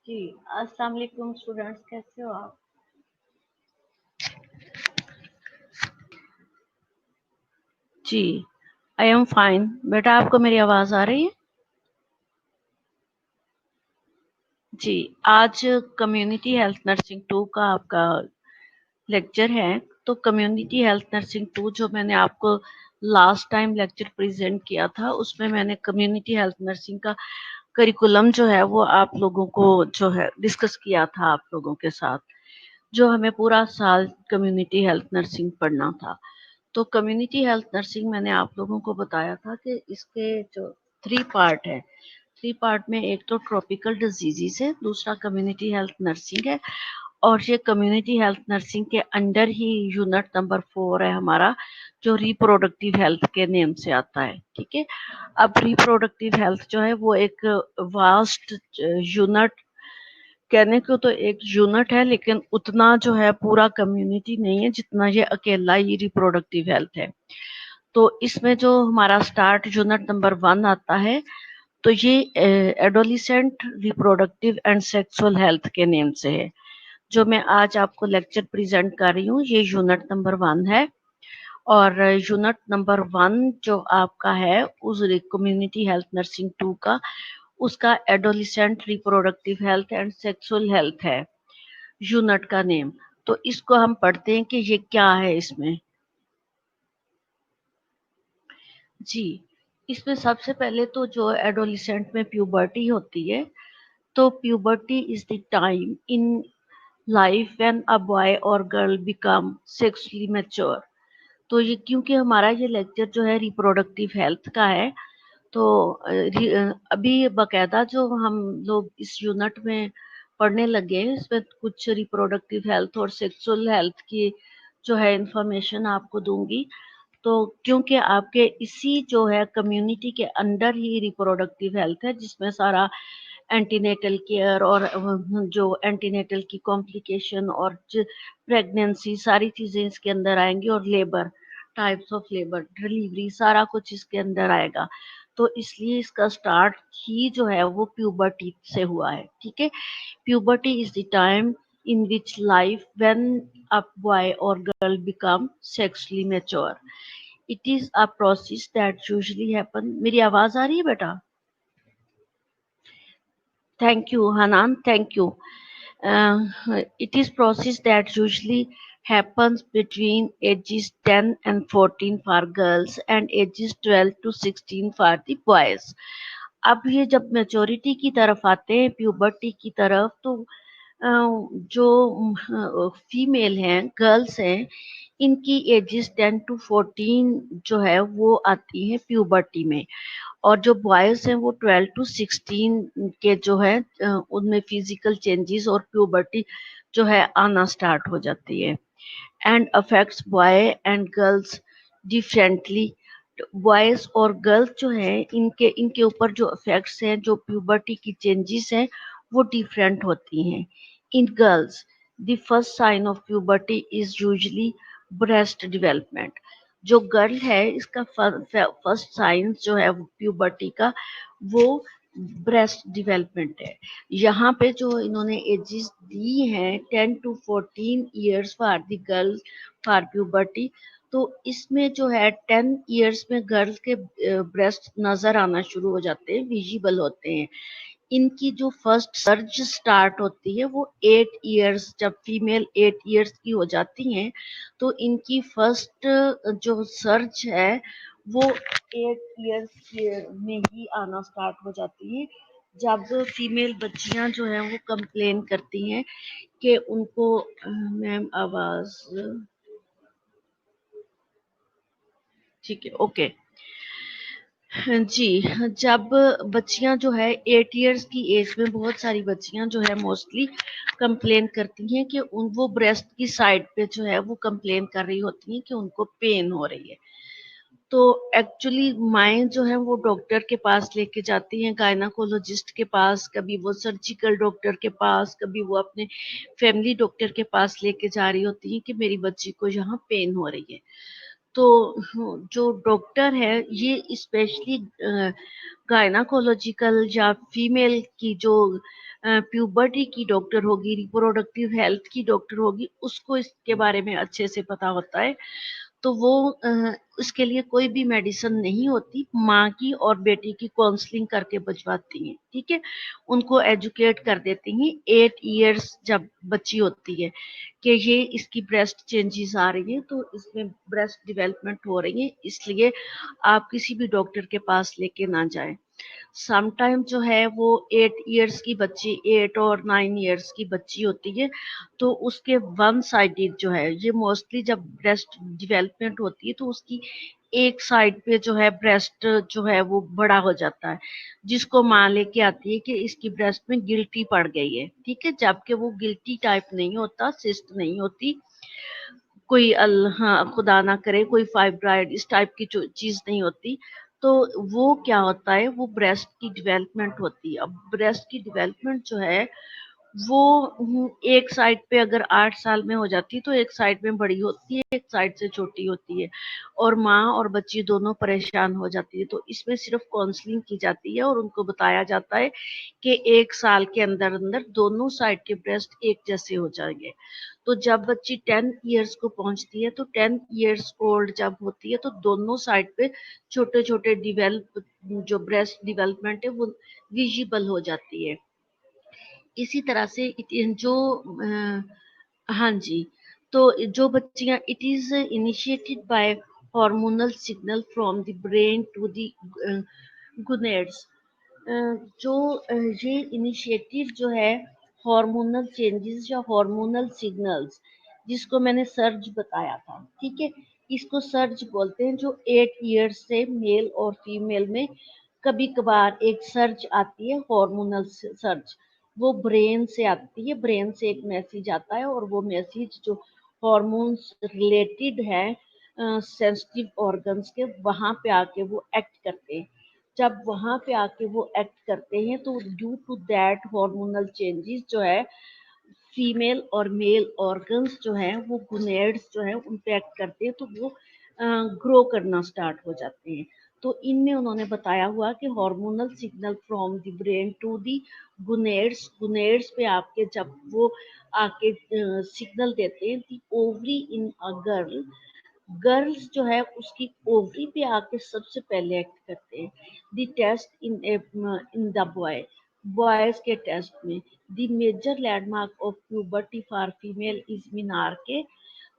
जी, अस्सलाम वालेकुम स्टूडेंट्स, कैसे हो आप? जी, आई एम फाइन। बेटा आपको मेरी आवाज़ आ रही है? जी, आज कम्युनिटी हेल्थ नर्सिंग 2 का आपका लेक्चर है। तो कम्युनिटी हेल्थ नर्सिंग 2 जो मैंने आपको लास्ट टाइम लेक्चर प्रेजेंट किया था, उसमें मैंने कम्युनिटी हेल्थ नर्सिंग का करिकुलम जो है वो आप लोगों को जो है डिस्कस किया था आप लोगों के साथ, जो हमें पूरा साल कम्युनिटी हेल्थ नर्सिंग पढ़ना था। तो कम्युनिटी हेल्थ नर्सिंग मैंने आप लोगों को बताया था कि इसके जो 3 पार्ट है, 3 पार्ट में एक तो ट्रॉपिकल डिजीजेस है, दूसरा कम्युनिटी हेल्थ नर्सिंग है, और ये कम्युनिटी हेल्थ नर्सिंग के अंडर ही यूनिट नंबर 4 है हमारा, जो रिप्रोडक्टिव हेल्थ के नेम से आता है। ठीक है, अब रिप्रोडक्टिव हेल्थ जो है वो एक वास्ट यूनिट, कहने को तो एक यूनिट है, लेकिन उतना जो है पूरा कम्युनिटी नहीं है जितना ये अकेला ही रिप्रोडक्टिव हेल्थ है। तो इसमें जो हमारा स्टार्ट यूनिट नंबर 1 आता है, तो ये adolescent reproductive and sexual health के नेम से है। जो मैं आज आपको लेक्चर प्रेजेंट कर रही हूँ, ये यूनिट नंबर 1 है। और यूनिट नंबर 1 जो आपका है उस कम्युनिटी हेल्थ नर्सिंग 2 का, उसका adolescent reproductive health and sexual health है यूनिट का नेम। तो इसको हम पढ़ते हैं कि ये क्या है इसमें। जी, इसमें सबसे पहले तो जो एडोलिसेंट में प्यूबर्टी होती है, तो puberty is the time in life when a boy और गर्ल बिकम सेक्सुअली मैच्योर। तो ये क्योंकि हमारा ये लेक्चर जो है रिप्रोडक्टिव हेल्थ का है, तो अभी बकायदा जो हम लोग इस यूनिट में पढ़ने लगे हैं, इसमें कुछ रिप्रोडक्टिव हेल्थ और सेक्सुअल हेल्थ की जो है इंफॉर्मेशन आपको दूंगी। तो क्योंकि आपके इसी जो है कम्युनिटी के अंडर ही रिप्रोडक्टिव हेल्थ है, जिसमें सारा एंटीनेटल केयर और जो एंटीनेटल की कॉम्प्लिकेशन और प्रेगनेंसी, सारी चीजें इसके अंदर आएंगी, और labour, types of labour, delivery, सारा कुछ इसके अंदर आएगा। तो इसलिए इसका स्टार्ट ही जो है वो प्यूबर्टी से हुआ है। ठीक है, puberty is the time in which life when a boy or girl become sexually mature. It is a process that usually happen. मेरी आवाज आ रही है बेटा? Thank you, Hanan. Thank you. It is process that usually happens between ages 10 and 14 for girls and ages 12 to 16 for the boys. अब ये जब maturity की तरफ आते हैं, प्यूबर्टी की तरफ, तो जो फीमेल हैं, गर्ल्स हैं, इनकी एजेस 10 टू 14 जो है वो आती है प्यूबर्टी में, और जो बॉयज हैं वो 12 टू 16 के जो है उनमें फिजिकल चेंजेस और प्यूबर्टी जो है आना स्टार्ट हो जाती है, and affects boy and girls differently. Boys और गर्ल्स जो है इनके इनके ऊपर जो इफेक्ट्स हैं, जो प्यूबर्टी की चेंजेस हैं, वो डिफरेंट होती हैं। In girls the first sign of puberty is usually breast development. जो गर्ल है इसका फर्स्ट साइन जो है प्यूबर्टी का, वो ब्रेस्ट डेवलपमेंट है। यहाँ पे जो इन्होंने एजेस दी हैं 10 to 14 years for the girl for puberty, तो इसमें जो है 10 इयर्स में गर्ल्स के ब्रेस्ट नजर आना शुरू हो जाते हैं, विजिबल होते हैं। इनकी जो फर्स्ट सर्ज स्टार्ट होती है वो 8 इयर्स, जब फीमेल 8 इयर्स की हो जाती हैं, तो इनकी फर्स्ट जो सर्ज है वो 8 इयर्स में ही आना स्टार्ट हो जाती है, जब फीमेल बच्चियां जो हैं वो कंप्लेन करती हैं कि उनको मैम आवाज, ठीक है, ओके। जी, जब बच्चियां जो है 8 इयर्स की एज में, बहुत सारी बच्चियां जो है मोस्टली कंप्लेन करती हैं कि वो ब्रेस्ट की साइड पे जो है वो कंप्लेन कर रही होती हैं कि उनको पेन हो रही है। तो एक्चुअली माएँ जो है वो डॉक्टर के पास लेके जाती हैं, गायनाकोलॉजिस्ट के पास, कभी वो सर्जिकल डॉक्टर के पास, कभी वो अपने फैमिली डॉक्टर के पास लेके जा रही होती हैं कि मेरी बच्ची को यहाँ पेन हो रही है। तो जो डॉक्टर है ये स्पेशली गायनाकोलॉजिकल या फीमेल की जो प्यूबर्टी की डॉक्टर होगी, रिप्रोडक्टिव हेल्थ की डॉक्टर होगी, उसको इसके बारे में अच्छे से पता होता है। तो वो उसके लिए कोई भी मेडिसिन नहीं होती, माँ की और बेटी की काउंसलिंग करके बचवाती हैं, ठीक है। उनको एजुकेट कर देती हैं 8 इयर्स जब बच्ची होती है कि ये इसकी ब्रेस्ट चेंजेस आ रही है, तो इसमें ब्रेस्ट डेवलपमेंट हो रही है, इसलिए आप किसी भी डॉक्टर के पास लेके ना जाएं। समटाइम जो है वो 8 इयर्स की बच्ची, 8 और 9 इयर्स की बच्ची होती है, तो उसके वन साइडेड जो है, ये मोस्टली जब ब्रेस्ट डेवलपमेंट होती है तो उसकी एक साइड पे जो है ब्रेस्ट जो है वो बड़ा हो जाता है, जिसको माँ लेके आती है कि इसकी ब्रेस्ट में गिल्टी पड़ गई है, ठीक है। जबकि वो गिल्टी टाइप नहीं होता, सिस्ट नहीं होती, कोई हाँ खुदा ना करे कोई फाइब्राइड इस टाइप की चीज नहीं होती। तो वो क्या होता है, वो ब्रेस्ट की डेवलपमेंट होती है। अब ब्रेस्ट की डेवलपमेंट जो है वो एक साइड पे अगर 8 साल में हो जाती है तो एक साइड में बड़ी होती है, एक साइड से छोटी होती है, और माँ और बच्ची दोनों परेशान हो जाती है। तो इसमें सिर्फ काउंसलिंग की जाती है और उनको बताया जाता है कि एक साल के अंदर अंदर दोनों साइड के ब्रेस्ट एक जैसे हो जाएंगे। तो जब बच्ची 10 इयर्स को पहुंचती है, तो 10 इयर्स ओल्ड जब होती है तो दोनों साइड पे छोटे छोटे डिवेल्प जो ब्रेस्ट डेवलपमेंट है वो विजिबल हो जाती है। इसी तरह से जो हाँ जी, तो जो बच्चियां, it is initiated by hormonal signal from the brain to the gonads. जो ये इनिशिएटिव जो है हार्मोनल चेंजेस या हार्मोनल सिग्नल्स, जिसको मैंने सर्ज बताया था, ठीक है, इसको सर्ज बोलते हैं। जो 8 इयर्स से मेल और फीमेल में कभी कभार एक सर्च आती है, हार्मोनल सर्च, वो ब्रेन से आती है, ब्रेन से एक मैसेज आता है, और वो मैसेज जो हॉर्मोन्स रिलेटेड है सेंसिटिव ऑर्गन्स के, वहां पे आके वो एक्ट करते हैं। जब वहां पे आके वो एक्ट करते हैं तो due to that hormonal changes जो है, फीमेल और मेल ऑर्गन्स जो हैं वो गुनेड्स जो है उन पे एक्ट करते हैं, तो वो ग्रो करना स्टार्ट हो जाते हैं। तो इनमें उन्होंने बताया हुआ कि hormonal signal from the brain to the gonads, gonads पे आपके जब वो आके सिग्नल देते हैं, the ovary in a girl, girls जो है उसकी ओवरी पे आके सबसे पहले एक्ट करते हैं। The test in the boy, boys के टेस्ट में the major landmark of puberty for female is menarche,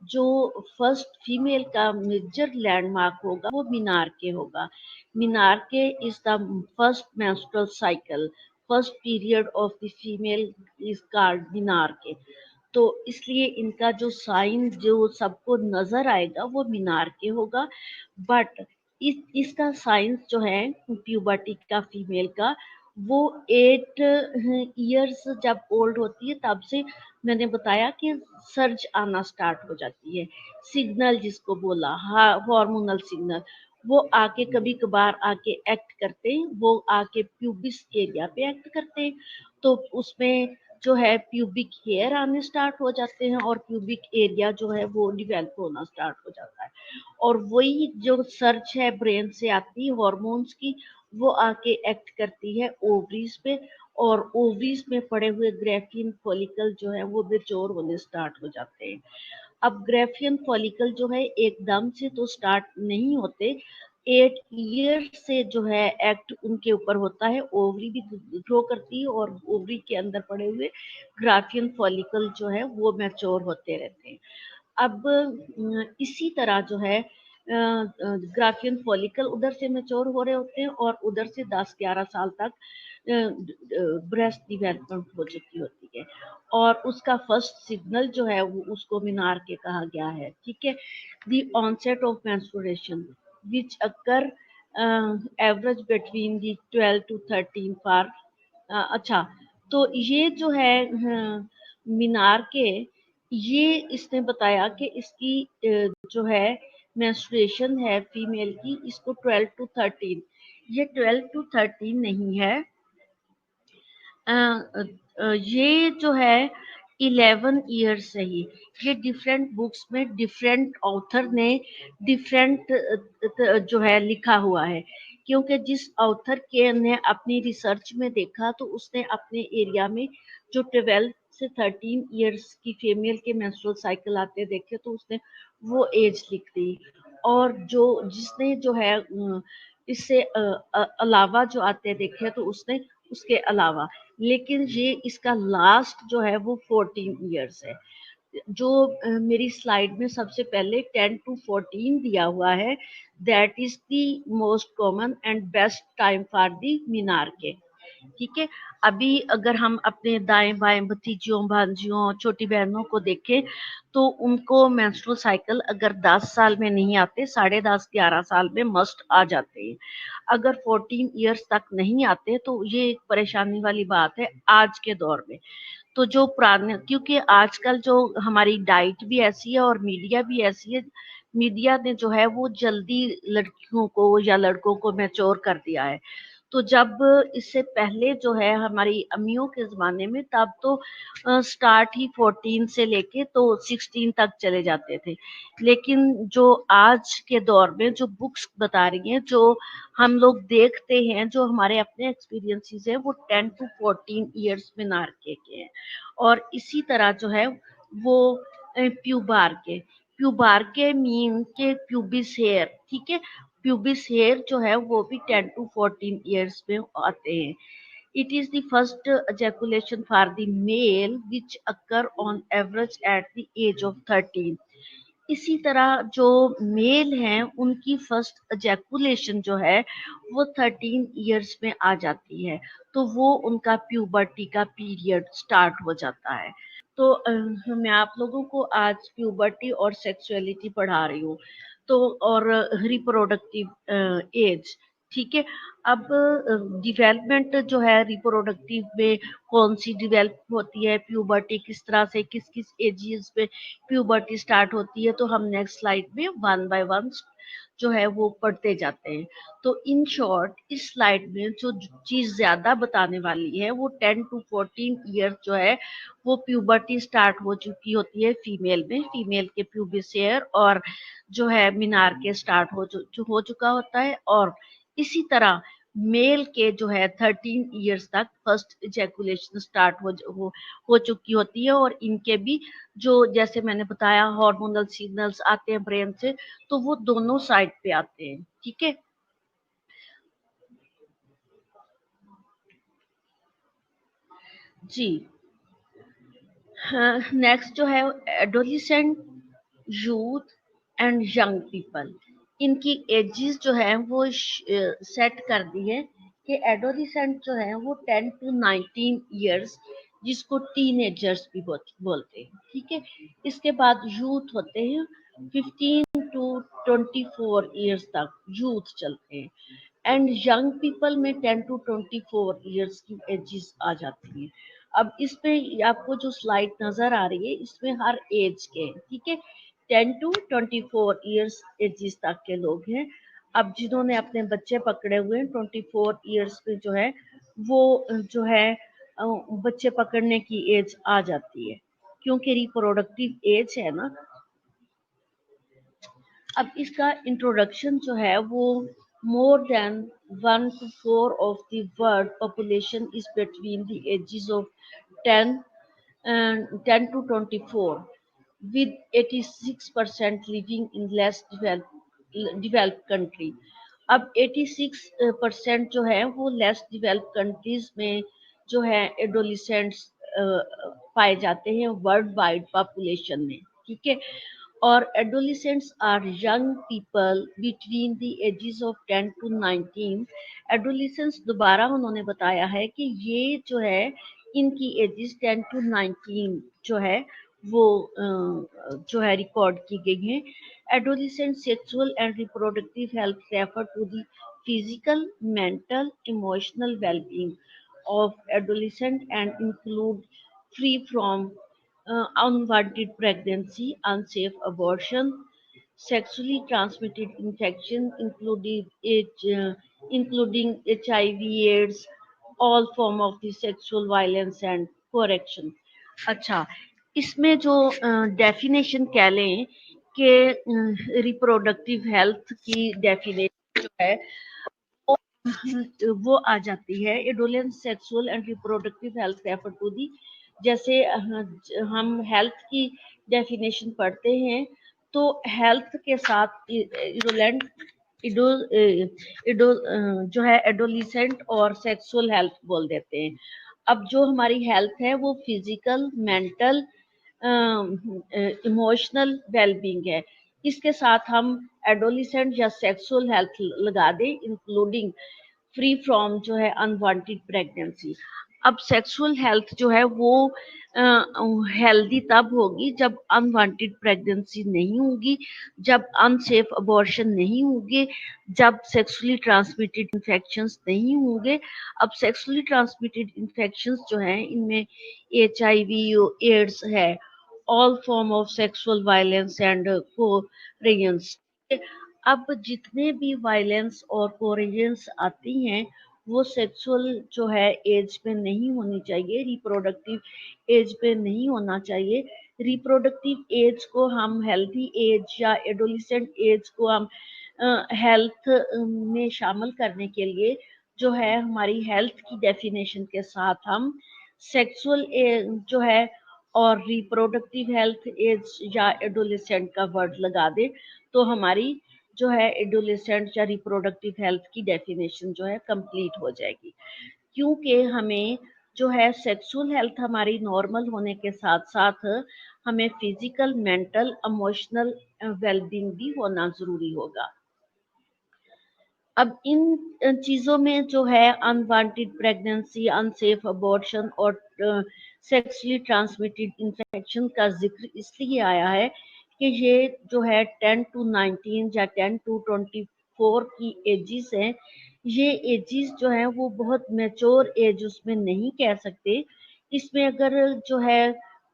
जो फर्स्ट फीमेल का मेजर लैंडमार्क होगा वो मीनार के होगा। Menarche is the first menstrual cycle, first period of the female is called menarche. तो इसलिए इनका जो sign जो सबको नजर आएगा वो मीनार के होगा। बट इसका साइंस जो है प्यूबर्टी का फीमेल का, वो 8 इयर्स जब ओल्ड होती है तब से मैंने बताया कि सर्ज आना स्टार्ट हो जाती है। सिग्नल जिसको बोला हार्मोनल सिग्नल, वो आके कभी कभार आके एक्ट करते हैं, वो आके प्यूबिस एरिया पे एक्ट करते हैं। तो उसमें जो है प्यूबिक हेयर आने स्टार्ट हो जाते हैं, और प्यूबिक एरिया जो है वो डिवेल्प होना स्टार्ट हो जाता है। और वही जो सर्च है ब्रेन से आती है हॉर्मोन्स की, वो आके एक्ट करती है ओवरीज पे, और ओवरीज में पड़े हुए ग्रेफिन फॉलिकल जो है वो मैच्योर होने स्टार्ट हो जाते हैं। अब ग्रेफियन फॉलिकल जो है एकदम से तो स्टार्ट नहीं होते, 8 ईयर से जो है एक्ट उनके ऊपर होता है, ओवरी भी ग्रो करती है, और ओवरी के अंदर पड़े हुए ग्राफियन फॉलिकल जो है वो मैच्योर होते रहते हैं। अब इसी तरह जो है ग्राफियन फॉलिकल उधर से मैच्योर हो रहे होते हैं, और उधर से 10-11 साल तक ब्रेस्ट डेवलपमेंट हो चुकी होती है, और उसका फर्स्ट सिग्नल जो है वो उसको मीनार के कहा गया है, ठीक है। The onset of menstruation which occur average between the 12 to 13 for अच्छा, तो ये जो है मीनार के, ये इसने बताया कि इसकी जो है मेंस्ट्रुएशन है फीमेल की, इसको 12 to 13, ये 12 to 13 नहीं है, ये जो है 11 ईयर्स से ही ये डिफरेंट बुक्स में डिफरेंट ऑथर ने डिफरेंट जो है लिखा हुआ है, क्योंकि जिस ऑथर के ने अपनी रिसर्च में देखा तो उसने अपने एरिया में जो 12 से 13 ईयर्स की फीमेल के मेंस्ट्रुअल साइकिल आते देखे तो उसने वो एज लिख दी, और जो जिसने जो है इससे अलावा जो आते देखे तो उसने उसके अलावा, लेकिन ये इसका लास्ट जो है वो 14 ईयर्स है। जो मेरी स्लाइड में सबसे पहले 10 to 14 दिया हुआ है, that is the most common and best time for the menarche. ठीक है, अभी अगर हम अपने दाएं बाएं भतीजियों भांजियों छोटी बहनों को देखें तो उनको मेंस्ट्रुअल साइकिल अगर 10 साल में नहीं आते, 10.5 11 साल में मस्ट आ जाते हैं। अगर 14 ईयर्स तक नहीं आते तो ये एक परेशानी वाली बात है आज के दौर में। तो जो पुराने, क्योंकि आजकल जो हमारी डाइट भी ऐसी है और मीडिया भी ऐसी है, मीडिया ने जो है वो जल्दी लड़कियों को या लड़कों को मैच्योर कर दिया है। तो जब इससे पहले जो है हमारी अम्मियों के ज़माने में तब तो स्टार्ट ही 14 से लेके तो 16 तक चले जाते थे। लेकिन जो आज के दौर में जो बुक्स बता रही हैं, जो हम लोग देखते हैं, जो हमारे अपने एक्सपीरियंसेस हैं, वो 10 to 14 ईयर्स में नारके के हैं। और इसी तरह जो है वो प्यूबार के मीन के प्यूबिस हेयर, ठीक है, प्यूबिस हेयर जो है वो भी 10 to 14 ईयर्स में आते हैं। It is the first ejaculation for the male which occur on average at the age of 13। इसी तरह जो मेल हैं उनकी फर्स्ट ejaculation जो है वो 13 ईयर्स में आ जाती है, तो वो उनका प्यूबर्टी का पीरियड स्टार्ट हो जाता है। तो मैं आप लोगों को आज प्यूबर्टी और सेक्सुअलिटी पढ़ा रही हूँ, तो और रिप्रोडक्टिव एज, ठीक है। अब डेवलपमेंट जो है रिप्रोडक्टिव में कौन सी डेवलप होती है, प्यूबर्टी किस तरह से किस किस एजेस पे प्यूबर्टी स्टार्ट होती है, तो हम नेक्स्ट स्लाइड में वन बाय वन जो है वो पढ़ते जाते हैं। तो इन शॉर्ट इस स्लाइड में जो चीज ज्यादा बताने वाली है वो 10 to 14 ईयर जो है वो प्यूबर्टी स्टार्ट हो चुकी होती है फीमेल में, फीमेल के प्यूबिस हेयर और जो है मीनार के स्टार्ट जो हो चुका होता है। और इसी तरह मेल के जो है 13 ईयर्स तक फर्स्ट इजैकुलेशन स्टार्ट हो चुकी होती है, और इनके भी जो जैसे मैंने बताया हार्मोनल सिग्नल्स आते हैं ब्रेन से, तो वो दोनों साइड पे आते हैं। ठीक है जी। नेक्स्ट जो है adolescent, youth and young people, इनकी एजेस जो है वो सेट कर दी है कि एडोलिसेंट जो है वो 10 to 19 ईयर्स, जिसको टीनेजर्स भी बोलते हैं, ठीक है। इसके बाद यूथ होते हैं 15 to 24 ईयर्स तक यूथ चलते हैं, एंड यंग पीपल में 10 to 24 ईयर्स की एजेस आ जाती हैं। अब इस पे आपको जो स्लाइड नजर आ रही है इसमें हर एज के, ठीक है, 10 to 24 ईयर्स एजेस तक के लोग हैं। अब जिन्होंने अपने बच्चे पकड़े हुए हैं 24 ईयर्स में जो है वो जो है बच्चे पकड़ने की एज आ जाती है, क्योंकि रिप्रोडक्टिव एज है ना। अब इसका इंट्रोडक्शन जो है वो more than 1 to 4 of the world population is between the ages of 10 10 to 24, with 86% living in less developed country। अब 86% जो है वो लेस डेवलप कंट्रीज में जो है एडोलिसेंट्स पाए जाते हैं वर्ल्ड वाइड पॉपुलेशन में, ठीक है। और adolescents are young people between the ages of 10 to 19। adolescents दोबारा उन्होंने बताया है कि ये जो है इनकी एजेस 10 to 19 जो है वो जो है रिकॉर्ड की गई है। adolescent sexual and reproductive health refer to the physical, mental, emotional well-being of adolescent and include free from unwanted pregnancy, unsafe abortion, sexually transmitted infection, including HIV/AIDS, all form of the sexual violence and correction। अच्छा, इसमें जो definition कह लें कि reproductive health की definition जो है वो वो आ जाती है, adolescence sexual and reproductive health refer to the, जैसे हम हेल्थ की डेफिनेशन पढ़ते हैं तो हेल्थ के साथ इडोलेंट इडो इडो जो है एडोलिसेंट और सेक्सुअल हेल्थ बोल देते हैं। अब जो हमारी हेल्थ है वो फिजिकल, मेंटल, इमोशनल वेलबींग है। इसके साथ हम एडोलिसेंट या सेक्सुअल हेल्थ लगा दें, इंक्लूडिंग फ्री फ्रॉम जो है अनवांटेड प्रेगनेंसी। अब सेक्सुअल हेल्थ जो है वो हेल्दी तब होगी जब अनवांटेड प्रेगनेंसी नहीं होगी, जब अनसेफ अबॉर्शन नहीं होंगे, जब सेक्सुअली ट्रांसमिटेड इन्फेक्शंस नहीं होंगे। अब सेक्सुअली ट्रांसमिटेड इन्फेक्शंस जो हैं इनमें HIV, एड्स है, all form of sexual violence and Koreans. अब जितने भी वायलेंस और कोरियंस आती हैं वो सेक्सुअल जो है एज पे नहीं होनी चाहिए, रिप्रोडक्टिव एज पे नहीं होना चाहिए। रिप्रोडक्टिव एज को हम हेल्थी एज या एडोलिसेंट एज को हम हेल्थ में शामिल करने के लिए जो है हमारी हेल्थ की डेफिनेशन के साथ हम सेक्सुअल जो है और रिप्रोडक्टिव हेल्थ एज या एडोलिसेंट का वर्ड लगा दे तो हमारी जो है एडोलिसेंट या रिप्रोडक्टिव हेल्थ की डेफिनेशन जो है कंप्लीट हो जाएगी। क्योंकि हमें जो है सेक्सुअल हेल्थ हमारी नॉर्मल होने के साथ साथ हमें फिजिकल, मेंटल, इमोशनल वेलबींग भी होना जरूरी होगा। अब इन चीज़ों में जो है अनवांटेड प्रेगनेंसी, अनसेफ अबॉर्शन और सेक्सुअली ट्रांसमिटेड इन्फेक्शन का जिक्र इसलिए आया है कि ये जो है 10 to 19 या 10 to 24 की एजिस हैं। ये एजिस जो हैं वो बहुत मैच्योर एज उसमें नहीं कह सकते। इसमें अगर जो है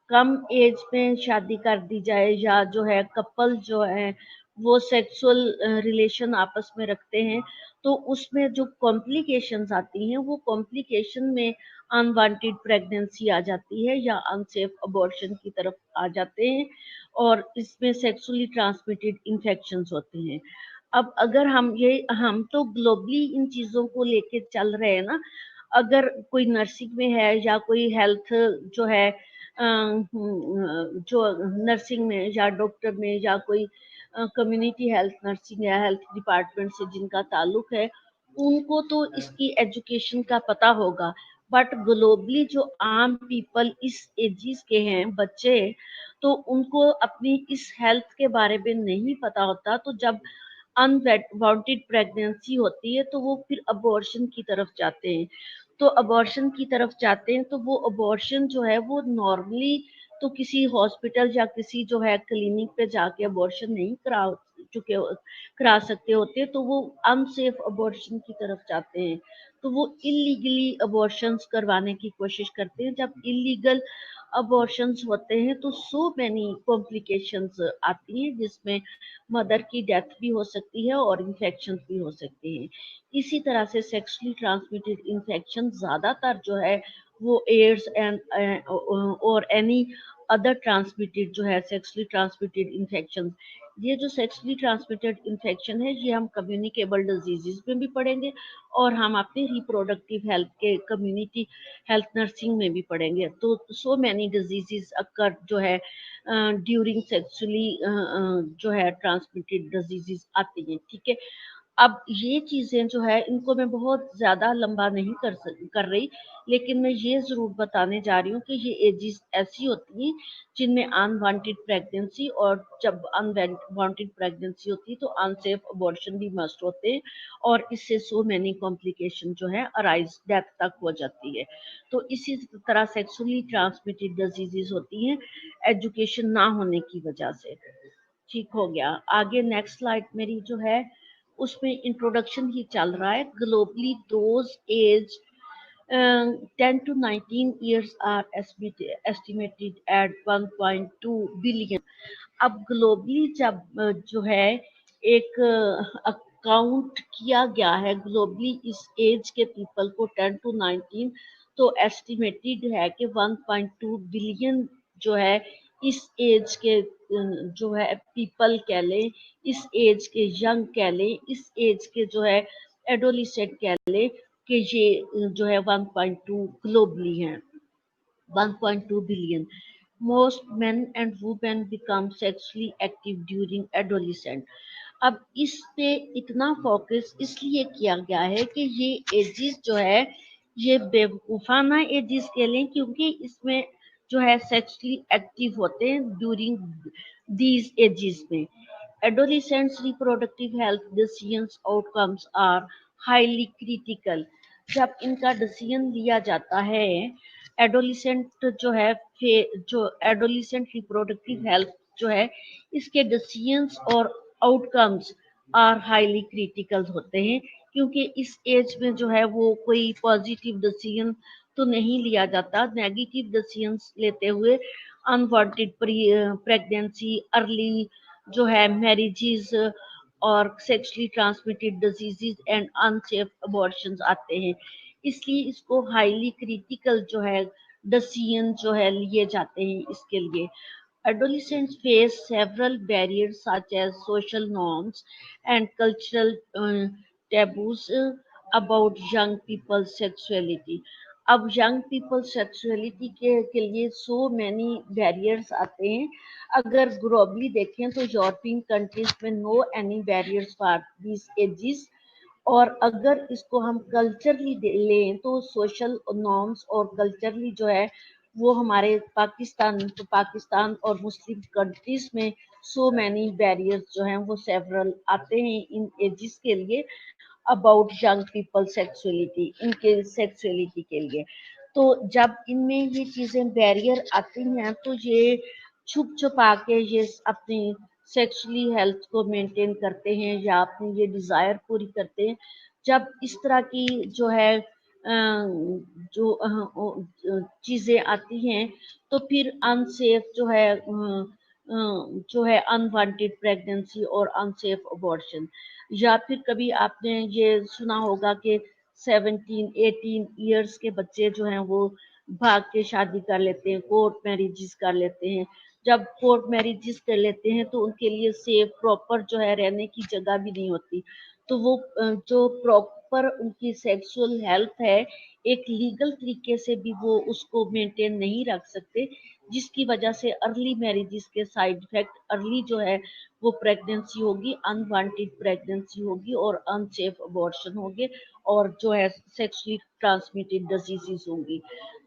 कम एज में शादी कर दी जाए या जो है कपल जो है वो सेक्सुअल रिलेशन आपस में रखते हैं तो उसमें जो कॉम्प्लिकेशंस आती हैं वो कॉम्प्लिकेशन में अनवांटेड प्रेगनेंसी आ जाती है या अनसेफ अबॉर्शन की तरफ आ जाते हैं और इसमें सेक्सुअली ट्रांसमिटेड इन्फेक्शंस होते हैं। अब अगर हम तो ग्लोबली इन चीज़ों को लेके चल रहे हैं ना। अगर कोई नर्सिंग में है या कोई हेल्थ जो है जो नर्सिंग में या डॉक्टर में या कोई कम्युनिटी हेल्थ नर्सिंग या हेल्थ डिपार्टमेंट से जिनका ताल्लुक है उनको तो इसकी एजुकेशन का पता होगा। बट ग्लोबली जो आम पीपल इस एजिस के हैं बच्चे, तो उनको अपनी इस हेल्थ के बारे में नहीं पता होता। तो जब अनवांटेड प्रेगनेंसी होती है तो वो फिर अबॉर्शन की तरफ जाते हैं। तो अबॉर्शन की तरफ जाते हैं तो वो अबॉर्शन जो है वो नॉर्मली तो किसी हॉस्पिटल या किसी जो है क्लिनिक पे जाके अबॉर्शन नहीं चुके करा सकते होते, तो वो अनसेफ अबॉर्शन की तरफ जाते हैं। तो वो इलीगली अबॉर्शंस करवाने की कोशिश करते हैं। जब इलीगल अबॉर्शंस होते हैं तो सो मैनी कॉम्प्लिकेशंस आती हैं जिसमें मदर की डेथ भी हो सकती है और इन्फेक्शन भी हो सकती हैं। इसी तरह से सेक्सुअली ट्रांसमिटेड इन्फेक्शन ज़्यादातर जो है वो एड्स एंड और एनी अदर ट्रांसमिटेड जो है सेक्सुअली ट्रांसमिटेड इन्फेक्शन, ये जो सेक्सुअली ट्रांसमिटेड इन्फेक्शन है ये हम कम्युनिकेबल डिजीजेस में भी पढ़ेंगे और हम अपनी रिप्रोडक्टिव हेल्थ के कम्युनिटी हेल्थ नर्सिंग में भी पढ़ेंगे। तो सो मैनी डिजीजेस अकर जो है ड्यूरिंग सेक्सुअली जो है ट्रांसमिटेड डिजीजेस आती हैं। ठीक है। अब ये चीज़ें जो है इनको मैं बहुत ज़्यादा लंबा नहीं कर रही, लेकिन मैं ये ज़रूर बताने जा रही हूँ कि ये एजेस ऐसी होती हैं जिनमें अनवांटेड प्रेगनेंसी, और जब अनवांटेड प्रेगनेंसी होती है तो अनसेफ अबॉर्शन भी मस्ट होते हैं और इससे सो मैनी कॉम्प्लिकेशन जो है अराइज डेथ तक हो जाती है। तो इसी तरह सेक्सुअली ट्रांसमिटेड डिजीजेस होती हैं एजुकेशन ना होने की वजह से। ठीक हो गया। आगे नेक्स्ट स्लाइड मेरी जो है उसमें इंट्रोडक्शन ही चल रहा है। Globally those age 10 to 19 years are estimated at 1.2 billion। अब ग्लोबली जब जो है एक अकाउंट किया गया है ग्लोबली इस एज के पीपल को 10 to 19, तो एस्टिमेटेड है कि 1.2 बिलियन جو ہے اس ایج کے جو ہے پیپل کہہ لیں، اس ایج کے ینگ کہہ لیں، اس ایج کے جو ہے ایڈولیسنٹ کہہ لیں کہ یہ جو ہے 1.2 گلوبلی ہیں، 1.2 billion. Most men and women become sexually active during adolescence. اب اس پہ اتنا فوکس اس لیے کیا گیا ہے کہ یہ ایجز جو ہے یہ بیوقوفانہ ایجز کہہ لیں، کیونکہ اس میں جو ہے سیکسلی ایکٹیو ہوتے ہیں ڈیورنگ دیز ایجز میں. Adolescents' reproductive health decisions outcomes are highly critical. جب ان کا ڈسیزن لیا جاتا ہے ایڈولیسنٹ جو ہے جو ایڈولیسنٹ ریپروڈکٹیو ہیلتھ جو ہے اس کے ڈسیزنس اور outcomes are highly critical ہوتے ہیں، کیونکہ اس ایج میں جو ہے وہ کوئی پازیٹیو ڈسیزن تو نہیں لیا جاتا، نیگیٹیو ڈسیزنس لیتے ہوئے انوانٹیڈ پریگنینسی، ارلی جو ہے میریجز اور sexually transmitted diseases and unsafe abortions آتے ہیں. اس لیے اس کو ہائیلی کریٹیکل جو ہے ڈسیزن جو ہے لیے جاتے ہیں اس کے لیے. Adolescents face several barriers such as social norms and cultural taboos about young people's sexuality. اب ینگ پیپل سیکسولیٹی کے لیے سو مینی بیریئرس آتے ہیں. اگر گلوبلی دیکھیں تو یورپین کنٹریز میں no any barriers for these ages, اور اگر اس کو ہم کلچرلی لیں تو سوشل نارمس اور کلچرلی جو ہے وہ ہمارے پاکستان اور مسلم کنٹریز میں سو مینی بیریئرز جو ہیں وہ سیورل آتے ہیں ان ایجز کے لیے اباؤٹ ینگ پیپل سیکسولیٹی، ان کے سیکسولیٹی کے لیے. تو جب ان میں یہ چیزیں بیریئر آتی ہیں تو یہ چھپ چھپا کے یہ اپنی سیکسولی ہیلتھ کو مینٹین کرتے ہیں یا اپنی یہ ڈیزائر پوری کرتے ہیں. جب اس طرح کی جو ہے جو چیزیں آتی ہیں تو پھر انسیف جو ہے انوانٹیڈ پریگننسی اور انسیف ابارشن، یا پھر کبھی آپ نے یہ سنا ہوگا کہ 17-18 ایئرس کے بچے جو ہیں وہ بھاگ کے شادی کر لیتے ہیں، کورٹ میریجز کر لیتے ہیں. جب کورٹ میریجز کر لیتے ہیں تو ان کے لیے سیف پراپر جو ہے رہنے کی جگہ بھی نہیں ہوتی، تو وہ جو پراپر ان کی سیکسول ہیلتھ ہے ایک لیگل طریقے سے بھی وہ اس کو مینٹین نہیں رکھ سکتے، جس کی وجہ سے ارلی میریجز کے سائیڈ افیکٹ ارلی جو ہے وہ پریگننسی ہوگی، انوانٹیڈ پریگننسی ہوگی اور انسیف ابارشن ہوگے اور جو ہے سیکسلی ٹرانسمیٹڈ ڈیزیزز ہوں گی،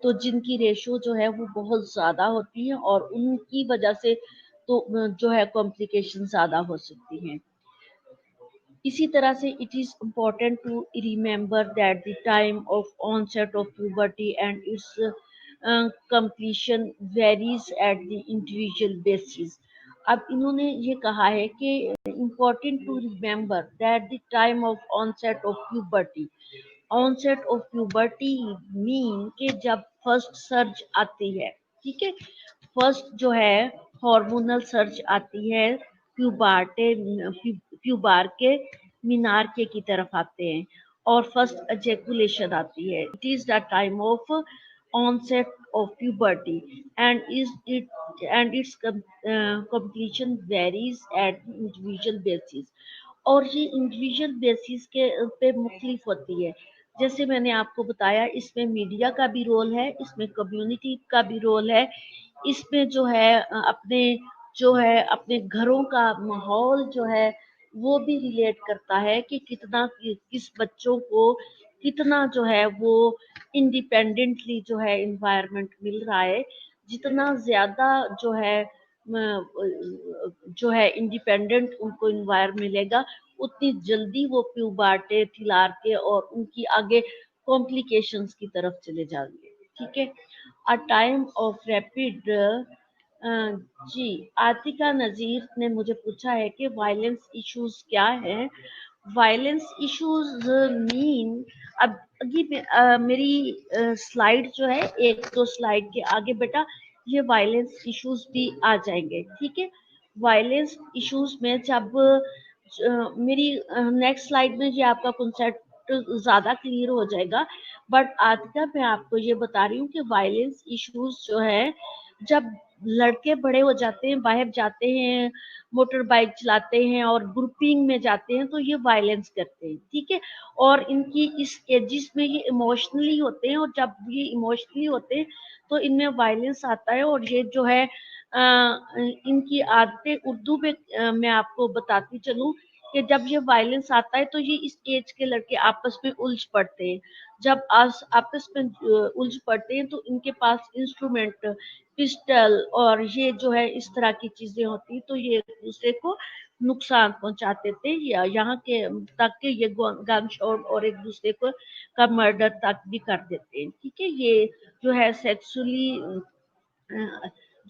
تو جن کی ریشو جو ہے وہ بہت زیادہ ہوتی ہے اور ان کی وجہ سے تو جو ہے کمپلیکیشن زیادہ ہو سکتی ہیں. اسی طرح سے it is important to remember that the time of onset of puberty and its completion varies at the individual basis. اب انہوں نے یہ کہا ہے کہ important to remember that the time of onset of puberty مین کہ جب فرسٹ سرج آتی ہے، ٹھیک ہے، فرسٹ جو ہے ہارمونل سرج آتی ہے پیوبار کے مینارکے کی طرف آتے ہیں اور فرسٹ ایجیکولیشن آتی ہے. It is the time of onset of puberty and its completion varies at individual basis. اور یہ انڈیویجول بیسس کے پہ مختلف ہوتی ہے. جیسے میں نے آپ کو بتایا اس میں میڈیا کا بھی رول ہے، اس میں کمیونٹی کا بھی رول ہے، اس میں جو ہے اپنے گھروں کا ماحول جو ہے وہ بھی ریلیٹ کرتا ہے کہ کتنا کس بچوں کو کتنا جو ہے وہ انڈیپینڈنٹلی جو ہے انوائرمنٹ مل رہا ہے. جتنا زیادہ جو ہے انڈیپینڈنٹ ان کو انوائر ملے گا اتنی جلدی وہ پیوبارٹے تھلارکے اور ان کی آگے کمپلیکیشنز کی طرف چلے جائیں گے. ٹھیک ہے. A time of rapid جی عاطقہ نذیر نے مجھے پوچھا ہے کہ وائلنس ایشوز کیا ہے. وائلنس ایشوز مین اب میری سلائیڈ جو ہے ایک دو سلائیڈ کے آگے بیٹا یہ وائلنس ایشوز بھی آ جائیں گے. ٹھیک ہے. وائلنس ایشوز میں جب میری نیکسٹ سلائیڈ میں یہ آپ کا کنسیپٹ زیادہ کلیئر ہو جائے گا، بٹ آج کا میں آپ کو یہ بتا رہی ہوں کہ وائلنس ایشوز جو ہے جب लड़के बड़े हो जाते हैं, बाहर जाते हैं, मोटर बाइक चलाते हैं और ग्रुपिंग में जाते हैं, तो ये वायलेंस करते हैं, ठीक है। और इनकी इस एजिस में ये इमोशनली होते हैं, और जब ये इमोशनली होते हैं तो इनमें वायलेंस आता है। और ये जो है इनकी आदतें उर्दू में मैं आपको बताती चलूं कि जब ये वायलेंस आता है तो ये इस एज के लड़के आपस में उलझ पड़ते हैं। जब आपस में उलझ पड़ते हैं तो इनके पास इंस्ट्रूमेंट, पिस्टल और ये जो है इस तरह की चीजें होती, तो ये एक दूसरे को नुकसान पहुंचाते थे, या यहाँ के तक कि ये गन शॉट और एक दूसरे को का मर्डर तक भी कर देते हैं, ठीक है। ये जो है सेक्सुअली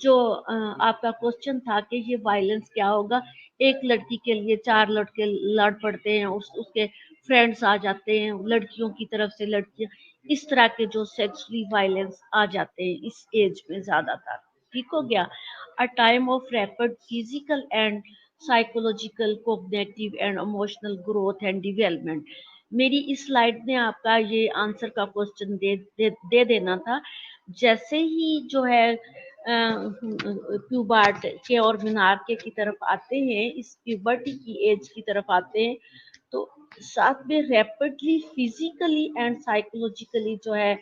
जो आपका क्वेश्चन था कि ये वायलेंस क्या होगा, एक लड़की के लिए चार लड़के लड़ पड़ते हैं, उसके फ्रेंड्स आ जाते हैं, लड़कियों की तरफ से लड़कियां, इस तरह के जो सेक्सुअली वायलेंस आ जाते हैं इस एज में ज्यादातर, ठीक हो गया। A time of rapid physical and psychological cognitive and emotional growth and development. मेरी इस स्लाइड में आपका ये आंसर का क्वेश्चन दे देना था। जैसे ही जो है प्यूबर्ट के और मीनार की तरफ आते हैं, इस प्यूबर्टी की एज की तरफ आते हैं, तो साथ में रैपिडली फिजिकली एंड साइकोलॉजिकली जो है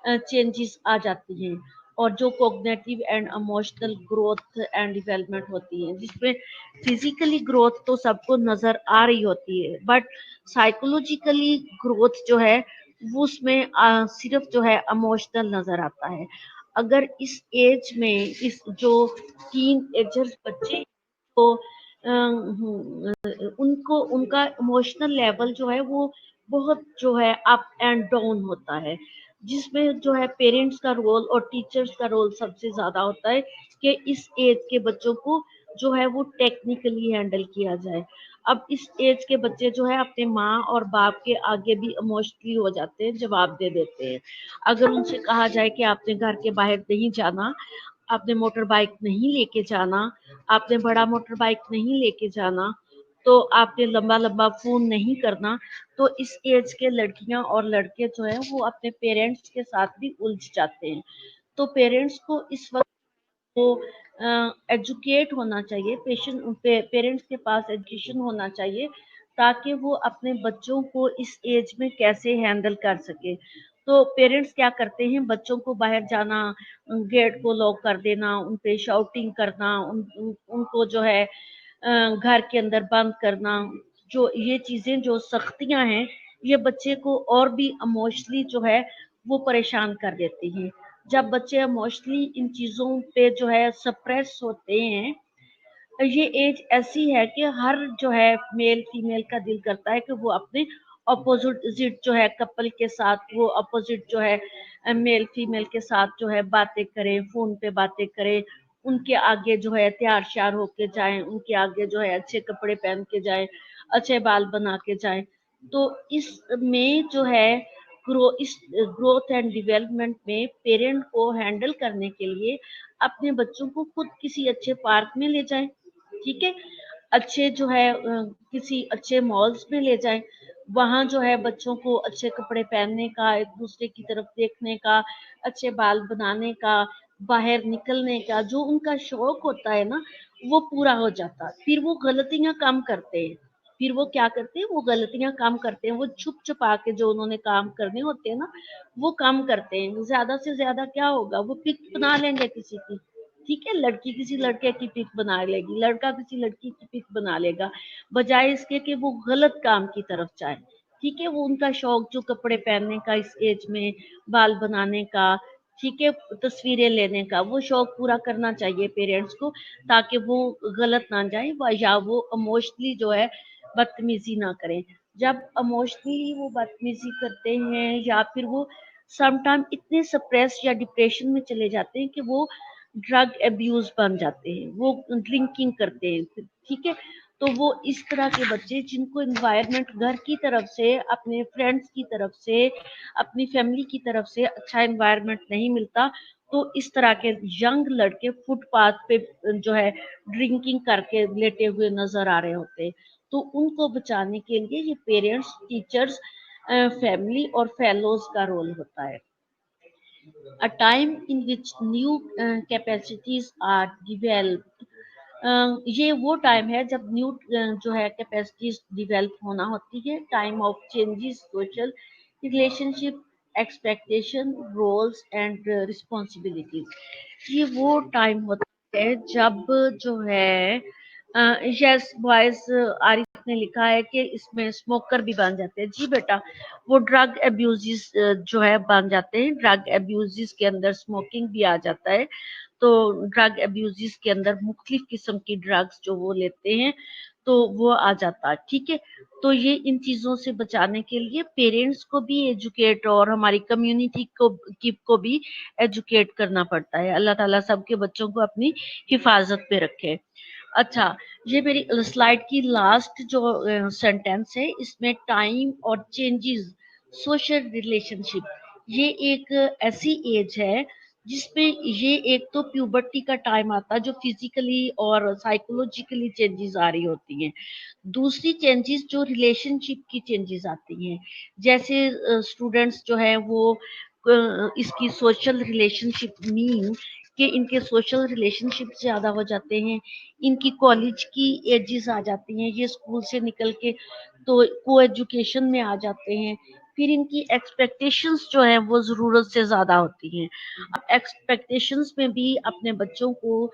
चेंजेस आ जाती हैं, और जो cognitive and emotional growth and development होती है, जिसमें फिजिकली ग्रोथ तो सबको नजर आ रही होती है, बट साइकोलॉजिकली ग्रोथ जो है वो उसमें सिर्फ जो है इमोशनल नजर आता है। अगर इस एज में इस जो टीन एजर्स बच्चे को उनको उनका इमोशनल लेवल जो है वो बहुत जो है अप एंड डाउन होता है, जिसमें जो है पेरेंट्स का रोल और टीचर्स का रोल सबसे ज्यादा होता है कि इस एज के बच्चों को जो है वो टेक्निकली हैंडल किया जाए। अब इस एज के बच्चे जो है अपने माँ और बाप के आगे भी इमोशनली हो जाते हैं, जवाब दे देते हैं। अगर उनसे कहा जाए कि आपने घर के बाहर नहीं जाना, आपने मोटर बाइक नहीं लेके जाना, आपने बड़ा मोटर बाइक नहीं लेके जाना, तो आपने लंबा लंबा फोन नहीं करना, तो इस एज के लड़कियां और लड़के जो है वो अपने पेरेंट्स के साथ भी उलझ जाते हैं। तो पेरेंट्स को इस वक्त को एजुकेट होना चाहिए, पेरेंट्स के पास एजुकेशन होना चाहिए, ताकि वो अपने बच्चों को इस एज में कैसे हैंडल कर सके। तो पेरेंट्स क्या करते हैं, बच्चों को बाहर जाना, गेट को लॉक कर देना, उन पे शाउटिंग करना, उनको जो है घर के अंदर बंद करना, जो ये चीजें जो सख्तियां हैं, ये बच्चे को और भी इमोशनली जो है वो परेशान कर देती हैं। जब बच्चे इमोशनली इन चीजों पे जो है सप्रेस होते हैं, ये एज ऐसी है कि हर जो है मेल फीमेल का दिल करता है कि वो अपने अपोजिट जो है कपल के साथ, वो अपोजिट जो है मेल फीमेल के साथ जो है बातें करें, फोन पे बातें करें, उनके आगे जो है तैयार श्यार होके जाएं, उनके आगे जो है अच्छे कपड़े पहन के जाएं, अच्छे बाल बना के जाएं। तो इसमें जो है इस ग्रोथ एंड डेवलपमेंट में पेरेंट को हैंडल करने के लिए अपने बच्चों को खुद किसी अच्छे पार्क में ले जाएं, ठीक है, अच्छे जो है किसी अच्छे मॉल्स में ले जाएं, वहां जो है बच्चों को अच्छे कपड़े पहनने का, एक दूसरे की तरफ देखने का, अच्छे बाल बनाने का, बाहर निकलने का, जो उनका शौक होता है ना, वो पूरा हो जाता है। फिर वो गलतियां कम करते हैं, फिर वो क्या करते हैं, वो गलतियां कम करते हैं, वो छुप छुपा के जो उन्होंने काम करने होते हैं ना, वो कम करते हैं। ज्यादा से ज्यादा क्या होगा, वो पिक बना लेंगे किसी की, ठीक है, लड़की किसी लड़के की पिक बना लेगी, लड़का किसी लड़की की पिक बना लेगा, बजाय इसके कि वो गलत काम की तरफ जाए, ठीक है। वो उनका शौक जो कपड़े पहनने का इस एज में, बाल बनाने का, ठीक है, तस्वीरें लेने का, वो शौक पूरा करना चाहिए पेरेंट्स को, ताकि वो गलत ना जाए, या वो इमोशनली जो है बदतमीजी ना करें। जब इमोशनली वो बदतमीजी करते हैं, या फिर वो समटाइम इतने सप्रेस या डिप्रेशन में चले जाते हैं कि वो ड्रग एब्यूज बन जाते हैं, वो ड्रिंकिंग करते हैं, ठीक है। तो वो इस तरह के बच्चे जिनको एनवायरनमेंट घर की तरफ से, अपने फ्रेंड्स की तरफ से, अपनी फैमिली की तरफ से अच्छा एनवायरनमेंट नहीं मिलता, तो इस तरह के यंग लड़के फुटपाथ पे जो है ड्रिंकिंग करके लेटे हुए नजर आ रहे होते हैं। तो उनको बचाने के लिए ये पेरेंट्स, टीचर्स, फैमिली और फेलोज का रोल होता है। a time in which new capacities are developed. ये वो टाइम है जब न्यू जो है कैपेसिटीज डिवेल्प होना होती है, time of changes, social relationship, expectation, roles and responsibilities. ये वो टाइम होता है जब जो है यस बॉयज, आरिफ ने लिखा है कि इसमें स्मोकर भी बन जाते हैं। जी बेटा, वो ड्रग एब्यूजिस जो है बन जाते हैं, ड्रग एब्यूजिस के अंदर स्मोकिंग भी आ जाता है। तो ड्रग एब्यूजिस के अंदर मुख्तलिफ किस्म की ड्रग्स जो वो लेते हैं तो वो आ जाता है, ठीक है। तो ये इन चीजों से बचाने के लिए पेरेंट्स को भी एजुकेट और हमारी कम्युनिटी को भी एजुकेट करना पड़ता है। अल्लाह ताला सबके बच्चों को अपनी हिफाजत पे रखे। अच्छा, ये मेरी स्लाइड की लास्ट जो सेंटेंस है, इसमें टाइम और चेंजेस, सोशल रिलेशनशिप, ये एक ऐसी एज है जिसमें ये एक तो प्यूबर्टी का टाइम आता है जो फिजिकली और साइकोलॉजिकली चेंजेस आ रही होती हैं। दूसरी चेंजेस जो रिलेशनशिप की चेंजेस आती हैं, जैसे स्टूडेंट्स जो है वो इसकी सोशल रिलेशनशिप मीन कि इनके सोशल रिलेशनशिप ज्यादा हो जाते हैं, इनकी कॉलेज की एजेस आ जाती हैं, ये स्कूल से निकल के तो को एजुकेशन में आ जाते हैं, फिर इनकी एक्सपेक्टेशंस जो है वो जरूरत से ज्यादा होती हैं। अब एक्सपेक्टेशंस में भी अपने बच्चों को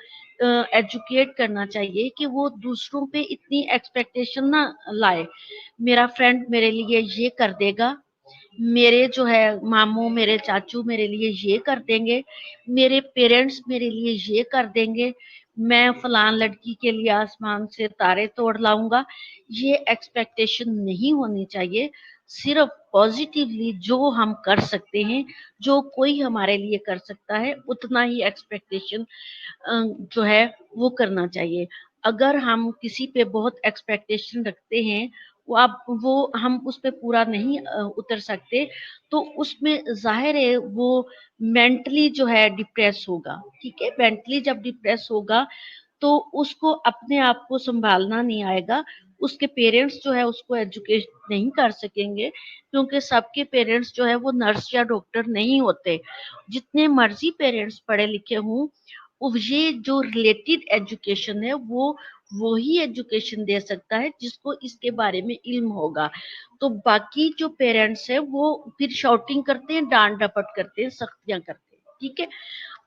एजुकेट करना चाहिए कि वो दूसरों पे इतनी एक्सपेक्टेशन ना लाए। मेरा फ्रेंड मेरे लिए ये कर देगा, मेरे जो है मामू, मेरे चाचू मेरे लिए ये कर देंगे, मेरे पेरेंट्स मेरे लिए ये कर देंगे, मैं फलान लड़की के लिए आसमान से तारे तोड़ लाऊंगा। ये एक्सपेक्टेशन नहीं होनी चाहिए। सिर्फ पॉजिटिवली जो हम कर सकते हैं, जो कोई हमारे लिए कर सकता है, उतना ही एक्सपेक्टेशन जो है वो करना चाहिए। अगर हम किसी पे बहुत एक्सपेक्टेशन रखते हैं, वो हम उस पे पूरा नहीं उतर सकते, तो उसमें जाहिर है वो मेंटली जो है डिप्रेस होगा, ठीक है। मेंटली जब डिप्रेस होगा तो उसको अपने आप को संभालना नहीं आएगा, उसके पेरेंट्स जो है उसको एजुकेट नहीं कर सकेंगे, क्योंकि सबके पेरेंट्स जो है वो नर्स या डॉक्टर नहीं होते। जितने मर्जी पेरेंट्स पढ़े लिखे हों, ये जो रिलेटेड एजुकेशन है वो ही एजुकेशन दे सकता है जिसको इसके बारे में इल्म होगा। तो बाकी जो पेरेंट्स है वो फिर शाउटिंग करते हैं, डांट डपट करते हैं, सख्तियां करते हैं, ठीक है।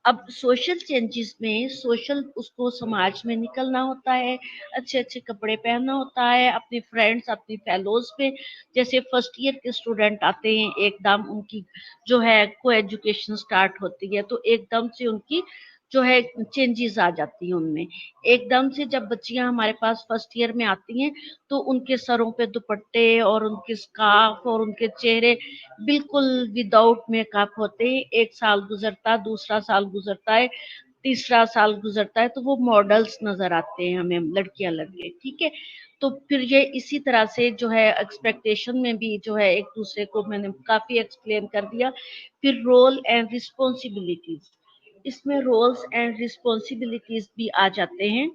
अब सोशल चेंजेस में सोशल उसको समाज में निकलना होता है, अच्छे अच्छे कपड़े पहनना होता है, अपने फ्रेंड्स अपनी फेलोज पे, जैसे फर्स्ट ईयर के स्टूडेंट आते हैं, एकदम उनकी जो है को एजुकेशन स्टार्ट होती है, तो एकदम से उनकी जो है चेंजेस आ जाती हैं उनमें। एकदम से जब बच्चियां हमारे पास फर्स्ट ईयर में आती हैं तो उनके सरों पे दुपट्टे और उनके स्कार्फ और उनके चेहरे बिल्कुल विदाउट मेकअप होते हैं। एक साल गुजरता, दूसरा साल गुजरता है, तीसरा साल गुजरता है, तो वो मॉडल्स नजर आते हैं हमें, लड़कियां लड़के, ठीक है। तो फिर ये इसी तरह से जो है एक्सपेक्टेशन में भी जो है एक दूसरे को मैंने काफी एक्सप्लेन कर दिया। फिर रोल एंड रिस्पॉन्सिबिलिटीज, इसमें रोल्स एंड रिस्पॉन्सिबिलिटीज भी आ जाते हैं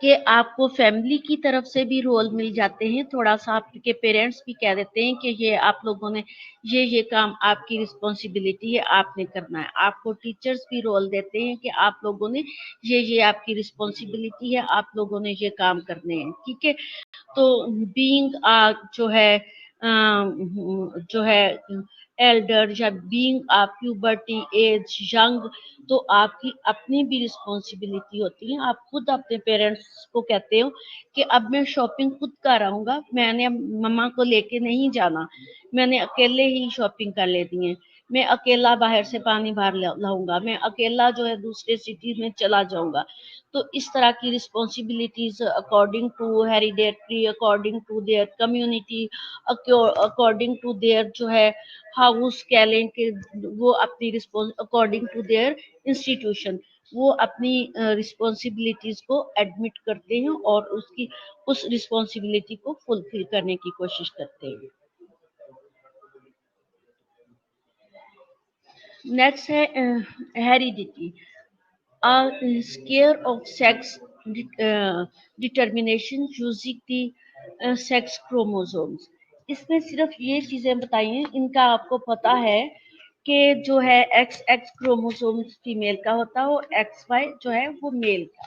कि आपको फैमिली की तरफ से भी रोल मिल जाते हैं, थोड़ा सा आपके पेरेंट्स भी कह देते हैं कि ये आप लोगों ने ये काम आपकी रिस्पॉन्सिबिलिटी है, आपने करना है। आपको टीचर्स भी रोल देते हैं कि आप लोगों ने ये आपकी रिस्पॉन्सिबिलिटी है, आप लोगों ने ये काम करने हैं, ठीक है। तो बीइंग जो है जो है एल्डर या बीइंग प्यूबर्टी एज यंग, तो आपकी अपनी भी रिस्पॉन्सिबिलिटी होती है। आप खुद अपने पेरेंट्स को कहते हो कि अब मैं शॉपिंग खुद कर आऊंगा, मैंने मम्मा को लेके नहीं जाना, मैंने अकेले ही शॉपिंग कर लेती है, मैं अकेला बाहर से पानी भर लाऊंगा, मैं अकेला जो है दूसरे सिटी में चला जाऊंगा। तो इस तरह की responsibilities according to hereditary, according to their community, according to their जो है हाउस कह लें कि वो अपनी response according to their institution, वो अपनी रिस्पॉन्सिबिलिटीज को एडमिट करते हैं और उसकी उस रिस्पॉन्सिबिलिटी को फुलफिल करने की कोशिश करते हैं। नेक्स्ट है heredity, a scare of sex determination using the sex chromosomes। इसमें सिर्फ ये चीजें बताई हैं, इनका आपको पता है کہ جو ہے एक्स एक्स क्रोमोसोम फीमेल का होता है और एक्स वाई जो है वो मेल का।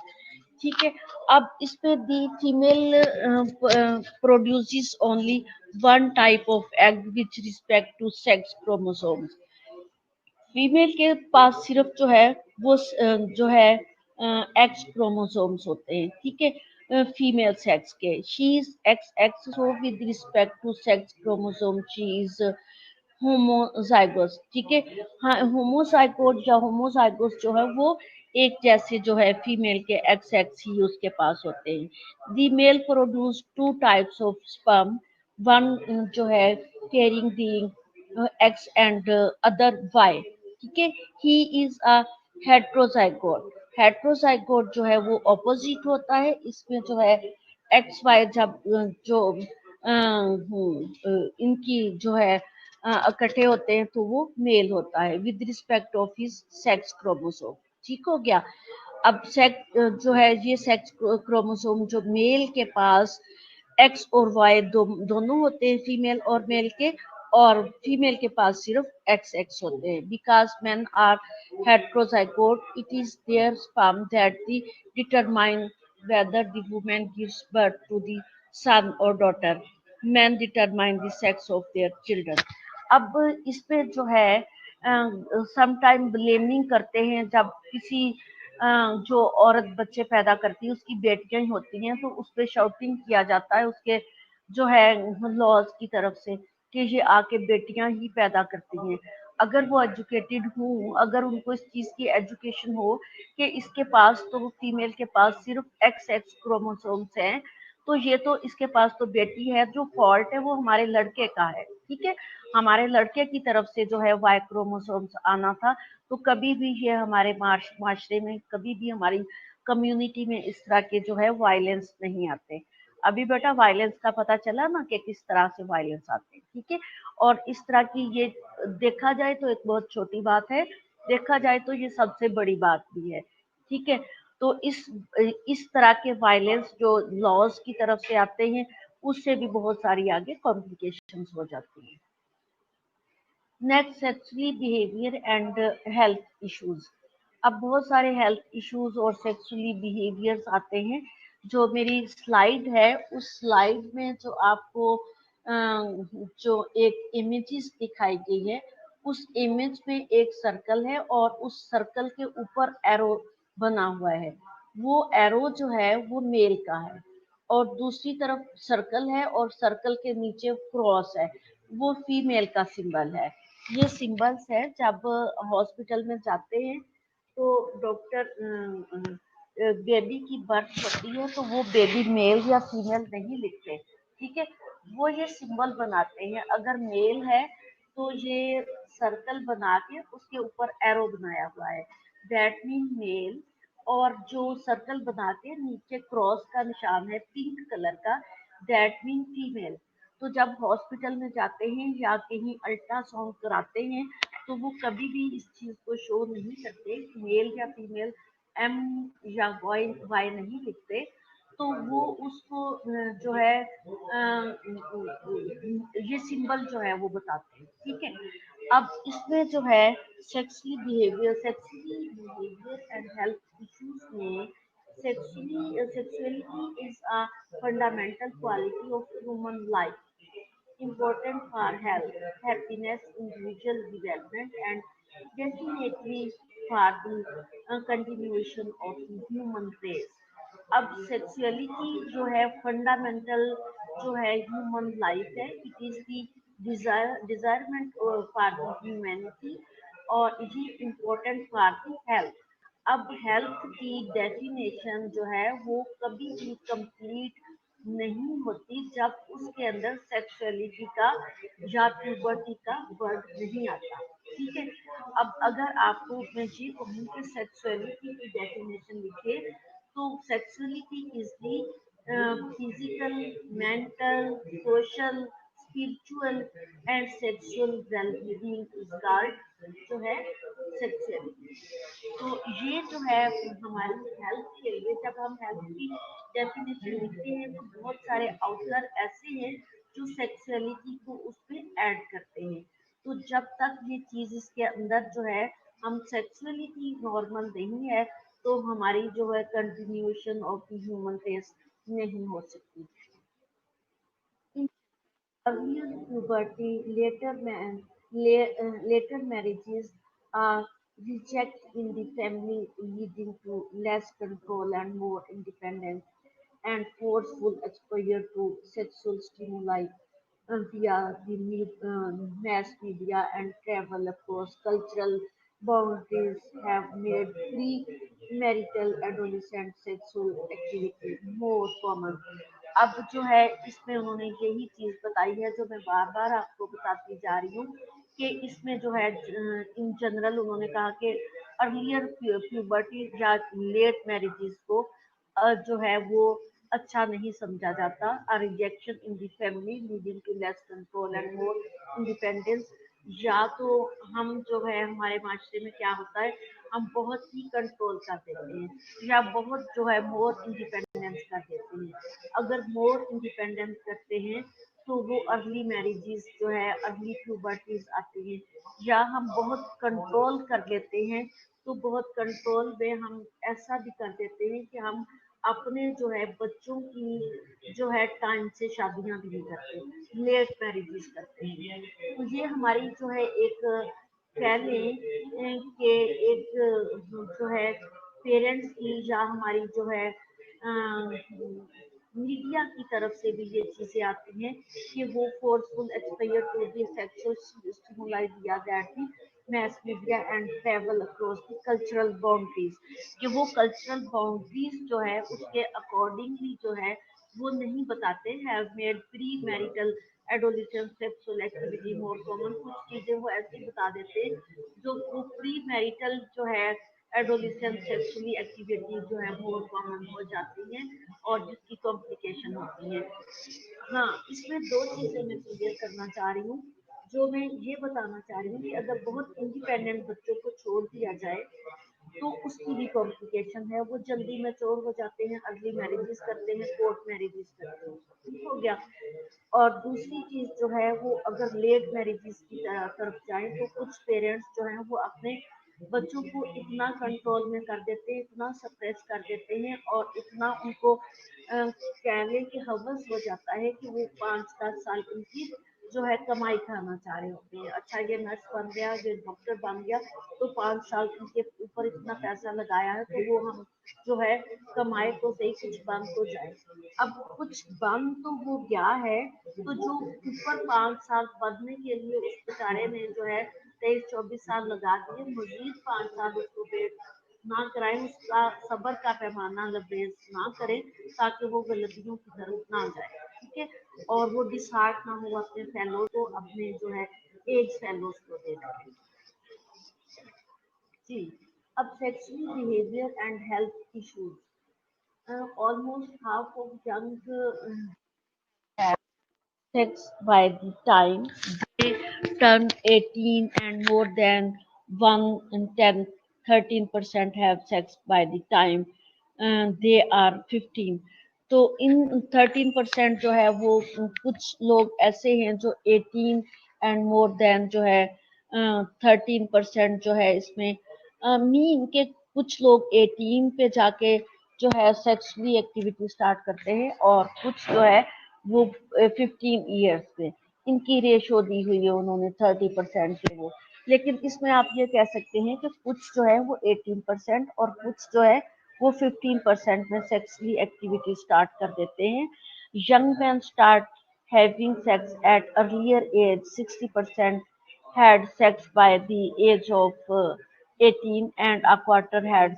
ठीक है, अब इसमें the female produces only one type of egg which respect to sex chromosomes. Female के पास सिर्फ जो है वो जो है एक्स क्रोमोसोम्स होते हैं, ठीक है, फीमेल सेक्स के। She is X X, so with respect to sex chromosome she is homozygous, ठीक है। हाँ, होमोजाइगोट या होमोजाइगोस जो है वो एक जैसे जो है फीमेल के एक्स एक्स ही उसके पास होते हैं। The male produce two types of sperm, one जो है carrying the X and other Y, ठीक है। He is a heterozygote. Heterozygote जो है वो ऑपोजिट होता है, इसमें जो है एक्स वाई जब जो इनकी जो है इकट्ठे होते हैं तो वो मेल होता है with respect of his sex chromosome. ठीक हो गया। अब सेक्स जो है ये सेक्स क्रोमोसोम जो मेल के पास एक्स और वाई दोनों होते हैं, फीमेल और मेल के, और फीमेल के पास सिर्फ एक्स एक्स होते हैं। Because men are heterozygote, it is their sperm that determine whether the woman gives birth to the son or daughter. Men determine the sex of their children. अब इस पे जो है सम टाइम ब्लेमिंग करते हैं, जब किसी जो औरत बच्चे पैदा करती है उसकी बेटियां ही होती हैं तो उस पर शाउटिंग किया जाता है उसके जो है लॉज की तरफ से कि ये आके बेटियां ही पैदा करती हैं। अगर वो एजुकेटेड हूँ, अगर उनको इस चीज की एजुकेशन हो कि इसके पास तो फीमेल के पास सिर्फ एक्स एक्स क्रोमोसोम्स हैं, तो ये तो इसके पास तो बेटी है, जो फॉल्ट है वो हमारे लड़के का है, ठीक है। हमारे लड़के की तरफ से जो है वाई क्रोमोसोम्स आना था, तो कभी भी ये हमारे माशरे में, कभी भी हमारी कम्युनिटी में इस तरह के जो है वायलेंस नहीं आते। अभी बेटा वायलेंस का पता चला ना कि किस तरह से वायलेंस आते हैं, ठीक है। और इस तरह की ये देखा जाए तो एक बहुत छोटी बात है, देखा जाए तो ये सबसे बड़ी बात भी है, ठीक है। तो इस तरह के वायलेंस जो लॉज की तरफ से आते हैं उससे भी बहुत सारी आगे कॉम्प्लिकेशंस हो जाती हैं। Next sexually behaviour and health issues. अब बहुत सारे हेल्थ इश्यूज और सेक्सुअली बिहेवियर्स आते हैं। जो मेरी स्लाइड है उस स्लाइड में जो आपको जो एक इमेजेस दिखाई गई है, उस इमेज में एक सर्कल है और उस सर्कल के ऊपर एरो बना हुआ है। वो एरो जो है वो मेल का है और दूसरी तरफ सर्कल है और सर्कल के नीचे क्रॉस है, वो फीमेल का सिंबल है। ये सिंबल्स है जब हॉस्पिटल में जाते हैं तो डॉक्टर बेबी की बर्थ होती है तो वो बेबी मेल या फीमेल नहीं लिखते, ठीक है। वो ये सिंबल बनाते हैं, अगर मेल है तो ये सर्कल बना के उसके ऊपर एरो बनाया हुआ है, दैट मीन मेल। और जो सर्कल बना के नीचे क्रॉस का निशान है पिंक कलर का, दैट मीन फीमेल। तो जब हॉस्पिटल में जाते हैं या कहीं अल्ट्रासाउंड कराते हैं तो वो कभी भी इस चीज को शो नहीं करते, मेल या फीमेल एम या वाई वाई नहीं लिखते। तो वो उसको जो है ये सिंबल जो है वो बताते हैं, ठीक है। अब इसमें जो है sexually behaviour and health issues में sexuality is a fundamental quality of human life, important for health, happiness, individual development, and definitely for the continuation of the human race. अब सेक्सुअलिटी जो है फंडामेंटल जो है ह्यूमन लाइफ है, it is the desirement for the humanity, और ये important for the health. अब health की डेफिनेशन जो है वो कभी भी कंप्लीट नहीं होती जब उसके अंदर सेक्सुअलिटी का या प्यूबर्टी का वर्ड नहीं आता, ठीक है। अब अगर आपको मैं ये कहूँ कि सेक्सुअलिटी की डेफिनेशन लिखे तो sexuality is the physical, mental, social, spiritual and sexual wellbeing is called जो है सेक्सुअलिटी। तो ये जो है हमारी हेल्थ के लिए, जब हम हेल्थ की डेफिनेशन लिखते हैं तो बहुत सारे आउटर ऐसे हैं जो सेक्सुअलिटी को उस पर ऐड करते हैं। तो जब तक ये चीज इसके अंदर जो है हम सेक्सुअलिटी नॉर्मल नहीं है, तो हमारी जो है continuation of the human race नहीं हो सकती। Earlier puberty, later marriages are rejected in the family, leading to less control and more independence and forceful exposure to sexual stimuli via the mass media and travel across cultural boundaries have made pre-marital adolescent sexual activity more common। अब जो है इसमें उन्होंने यही चीज बताई है जो मैं बार बार आपको बताती जा रही हूँ कि इसमें जो है इन जनरल उन्होंने कहा कि अर्लियर प्यूबर्टी या लेट मैरिजेस को जो है वो अच्छा नहीं समझा जाता। A rejection in the family leading to less control and more independence, या तो हम जो है हमारे माशरे में क्या होता है, हम बहुत ही कंट्रोल कर देते हैं या बहुत जो है मोर इंडिपेंडेंस कर देते हैं। अगर मोर इंडिपेंडेंस करते हैं तो वो अर्ली मैरिजेस जो है अर्ली प्यूबर्टीज आती है, या हम बहुत कंट्रोल कर लेते हैं तो बहुत कंट्रोल में हम ऐसा भी कर देते हैं कि हम अपने जो है बच्चों की जो है टाइम से शादियां भी नहीं करते, लेट मैरिजेस करते हैं। तो ये हमारी जो है एक कह लें कि एक जो है पेरेंट्स की या हमारी जो है मीडिया की तरफ से भी ये चीजें आती हैं कि वो forceful exposure to the sexual stimuli दिया that the mass media and travel across the cultural boundaries, कि वो cultural boundaries जो है उसके accordingly जो है वो नहीं बताते have made pre-marital adolescent sexual activity more common। कुछ चीजें वो ऐसी बता देते जो वो प्री मैरिटल जो है एडोलिसेंट सेक्सुअली एक्टिविटी जो है मोर कॉमन हो जाती हैं और जिसकी कॉम्प्लिकेशन होती है। हाँ, इसमें दो चीजें मैं क्लियर करना चाह रही हूँ। जो मैं ये बताना चाह रही हूँ कि अगर बहुत इंडिपेंडेंट बच्चों को छोड़ दिया जाए तो उसकी भी कॉम्प्लिकेशन है, वो जल्दी मैच्योर हो जाते हैं, अर्ली मैरिजेस करते हैं, कोर्ट मैरिजेस करते हैं, ठीक हो गया। और दूसरी चीज जो है वो अगर लेट मैरिजेस की तरफ जाए तो कुछ पेरेंट्स जो हैं वो अपने बच्चों को इतना कंट्रोल में कर देते हैं, इतना सप्रेस कर देते हैं और इतना उनको कहने की हवस हो जाता है कि वो 5-10 साल उनकी जो है कमाई खाना चाह रहे होते हैं। अच्छा ये नर्स बन गया, ये डॉक्टर बन गया, तो 5 साल उनके ऊपर इतना पैसा लगाया है तो वो हम जो है कमाए तो सही, कुछ बन तो जाए। अब कुछ बन तो वो गया है, तो जो ऊपर 5 साल बढ़ने के लिए उस बेचारे ने जो है 23-24 साल लगा दिए, मजीद 5 साल उसको वेट ना कराएं, उसका सब्र का पैमाना लबरेज ना करें ताकि वो गलतियों की तरफ ना जाए, ठीक है। और वो डिसहार्ट ना हो अपने फेलो को, अपने जो है एज फेलोज को दे दें। जी, अब sexual behaviour and health issues, almost half of young have sex by the time they turn 18, and more than 1 in 10, 13% have sex by the time they are 15। तो इन 13% जो है वो कुछ लोग ऐसे हैं जो 18 एंड मोर देन जो है 13% जो है इसमें मीन के कुछ लोग 18 पे जाके जो है सेक्सुअली एक्टिविटी स्टार्ट करते हैं और कुछ जो है वो 15 ईयर्स पे, इनकी रेशो दी हुई है उन्होंने 30% की वो। लेकिन इसमें आप ये कह सकते हैं कि कुछ जो है वो 18% और कुछ जो है वो 15% में सेक्सुअली एक्टिविटी स्टार्ट कर देते हैं। Young man start having sex at earlier age, 60% had sex by the age of 18 and a quarter had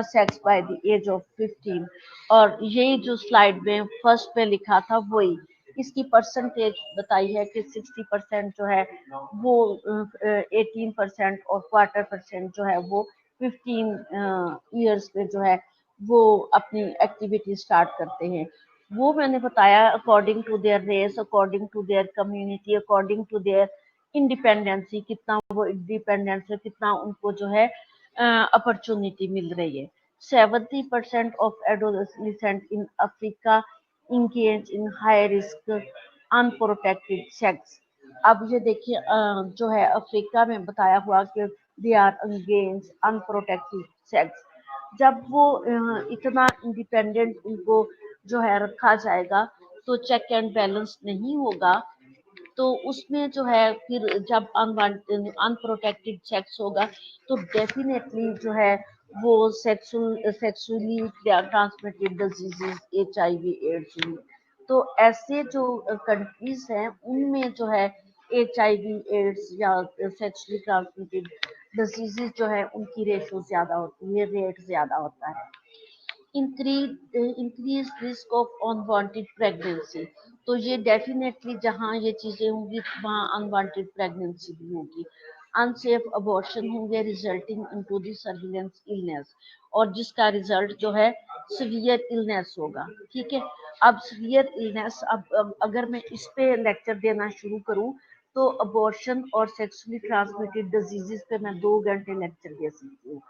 sex by the age of 15। और यही जो स्लाइड में फर्स्ट पे लिखा था वही इसकी परसेंटेज बताई है कि 60% जो है वो 18% और क्वार्टर परसेंट जो है वो 15 ईयर्स पे जो है वो अपनी एक्टिविटी स्टार्ट करते हैं। वो मैंने बताया according to their race, according to their community, according to their independency, कितना वो इंडिपेंडेंस है, कितना उनको जो है अपॉर्चुनिटी मिल रही है। 70% of adolescents in Africa engage in high risk unprotected sex। अब ये देखिए जो है अफ्रीका में बताया हुआ कि they are against unprotected sex. जब वो इतना इंडिपेंडेंट उनको जो है रखा जाएगा तो चेक एंड बैलेंस नहीं होगा, तो उसमें जो है फिर जब अनवांटेड अनप्रोटेक्टेड सेक्स होगा तो डेफिनेटली जो है वो sexually transmitted diseases HIV AIDS हुई। तो ऐसे जो कंट्रीज हैं उनमें जो है HIV एड्स या सेक्सुअली ट्रांसमिटेड डिजीजेस जो है उनकी रेशो ज्यादा होती है, रेट ज्यादा होता है। Increase risk of unwanted pregnancy, तो ये डेफिनेटली जहाँ ये चीजें होंगी वहाँ अनवांटेड प्रेगनेंसी भी होगी। अनसेफ अबॉर्शन होंगे resulting into the surveillance illness, और जिसका रिजल्ट जो है सीवियर इलनेस होगा। ठीक है, अब सीवियर इलनेस, अब अगर मैं इस पे लेक्चर देना शुरू करूँ तो अबॉर्शन और सेक्सुअली ट्रांसमिटेड डिजीजेस पे मैं 2 घंटे लेक्चर दे सकती हूँ।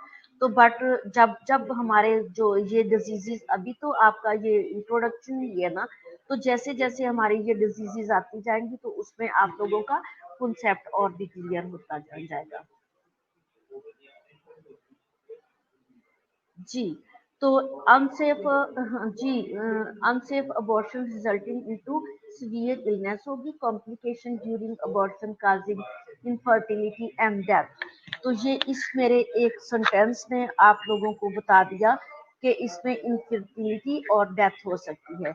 तो बट जब जब हमारे जो ये डिजीजेस, अभी तो आपका ये इंट्रोडक्शन ही है ना, तो जैसे जैसे हमारी ये डिजीजेस आती जाएंगी तो उसमें आप लोगों का कॉन्सेप्ट और भी क्लियर होता जाएगा। जी, तो अनसेफ, जी, unsafe abortion resulting into severe illness होगी, complication during abortion causing infertility and death. तो ये इस मेरे एक सेंटेंस ने आप लोगों को बता दिया कि इसमें इनफर्टिलिटी और डेथ हो सकती है।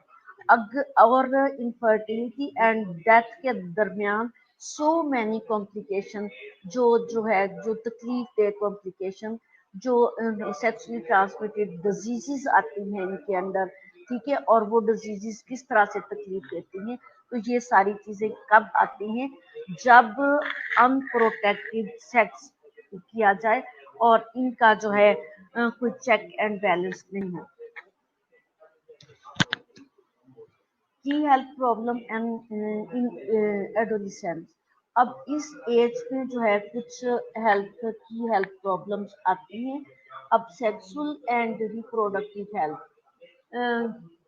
और इनफर्टिलिटी एंड डेथ के दरमियान सो मैनी कॉम्प्लिकेशन, जो जो है जो तकलीफ दे कॉम्प्लिकेशन, जो सेक्सुअली ट्रांसमिटेड डिजीजेस आती हैं इनके अंदर। ठीक है, और वो डिजीजेस किस तरह से तकलीफ देती हैं, तो ये सारी चीजें कब आती हैं, जब अनप्रोटेक्टेड सेक्स किया जाए और इनका जो है कोई चेक एंड बैलेंस नहीं हो। की health problem and in adolescence, अब इस एज में जो है कुछ हेल्थ प्रॉब्लम्स आती हैं। अब sexual and reproductive health,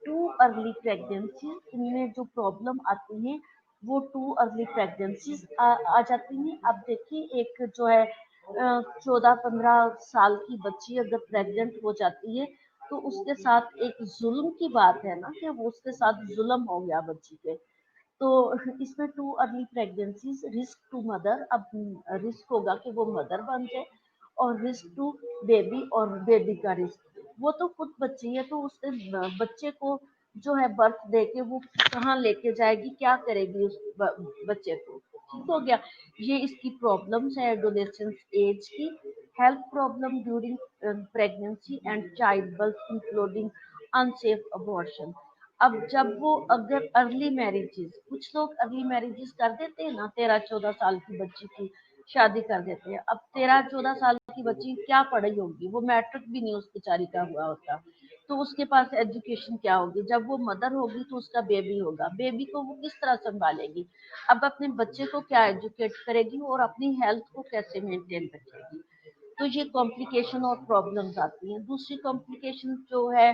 too early pregnancy, इनमें जो प्रॉब्लम आती हैं वो टू अर्ली प्रेगनेंसीज आ जाती हैं। अब देखिए एक जो है 14-15 साल की बच्ची अगर प्रेग्नेंट हो जाती है तो उसके साथ एक जुल्म की बात है ना, कि वो उसके साथ जुल्म हो गया बच्ची पे। तो इसमें too early pregnancies, risk to mother, अब रिस्क होगा कि वो मदर बन जाए, और रिस्क टू बेबी, और बेबी का रिस्क, वो तो खुद बच्ची है तो उसके बच्चे को जो है बर्थ दे के वो कहाँ लेके जाएगी, क्या करेगी उस बच्चे को। ठीक हो गया, ये इसकी प्रॉब्लम्स है एडोलेसेंस एज की। Health problem during pregnancy and child birth including unsafe abortion. अब जब वो अगर अर्ली मैरिजेस, कुछ लोग अर्ली मैरिजेस कर देते हैं ना, 13-14 साल की बच्ची की शादी कर देते हैं। अब 13-14 साल की बच्ची क्या पढ़ी होगी, वो मैट्रिक भी नहीं उस बेचारी का हुआ होता, तो उसके पास एजुकेशन क्या होगी। जब वो मदर होगी तो उसका बेबी होगा, बेबी को वो किस तरह संभालेगी, अब अपने बच्चे को क्या एजुकेट करेगी और अपनी हेल्थ को कैसे मेंटेन रखेगी। तो ये कॉम्प्लिकेशन और प्रॉब्लम्स आती हैं। दूसरी कॉम्प्लिकेशन जो है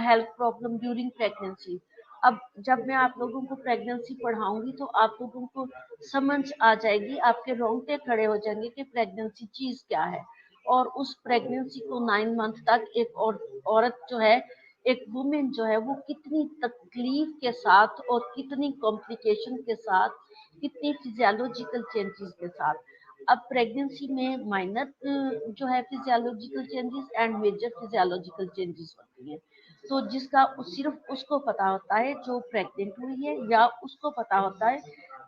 हेल्थ प्रॉब्लम ड्यूरिंग प्रेगनेंसी। अब जब मैं आप लोगों को प्रेगनेंसी पढ़ाऊंगी तो आप लोगों को समझ आ जाएगी, आपके रोंगटे खड़े हो जाएंगे कि प्रेगनेंसी चीज क्या है। और उस प्रेगनेंसी को 9 मंथ तक एक और औरत जो है, एक वुमेन जो है, वो कितनी तकलीफ के साथ और कितनी कॉम्प्लिकेशन के साथ, कितनी फिजियोलॉजिकल चेंजेस के साथ। अब प्रेगनेंसी में माइनर जो है physiological changes and major physiological changes होती हैं। तो जिसका सिर्फ उसको पता होता है जो प्रेग्नेंट हुई है, या उसको पता होता है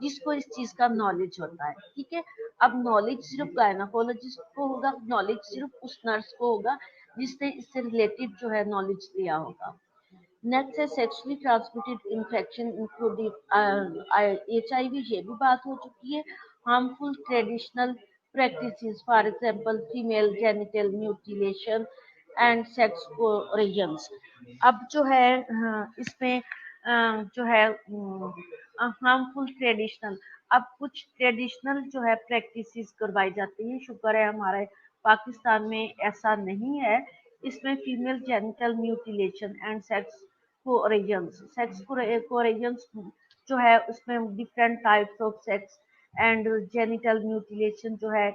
जिसको इस चीज का नॉलेज होता है। ठीक है, अब नॉलेज सिर्फ गायनाकोलॉजिस्ट को होगा, नॉलेज सिर्फ उस नर्स को होगा जिसने इससे रिलेटेड जो है नॉलेज लिया होगा। नेक्स्ट है sexually transmitted infection including HIV, ये भी बात हो चुकी है। Harmful traditional practices for example female genital mutilation and sex coercions. अब जो है इसमें जो है हार्मफुल ट्रेडिशनल, अब कुछ ट्रेडिशनल जो है प्रैक्टिसेस करवाई जाती हैं। शुक्र है हमारे पाकिस्तान में ऐसा नहीं है। इसमें female genital mutilation and sex coercions, sex coercions जो है उसमें different types of sex and genital mutilation जो है,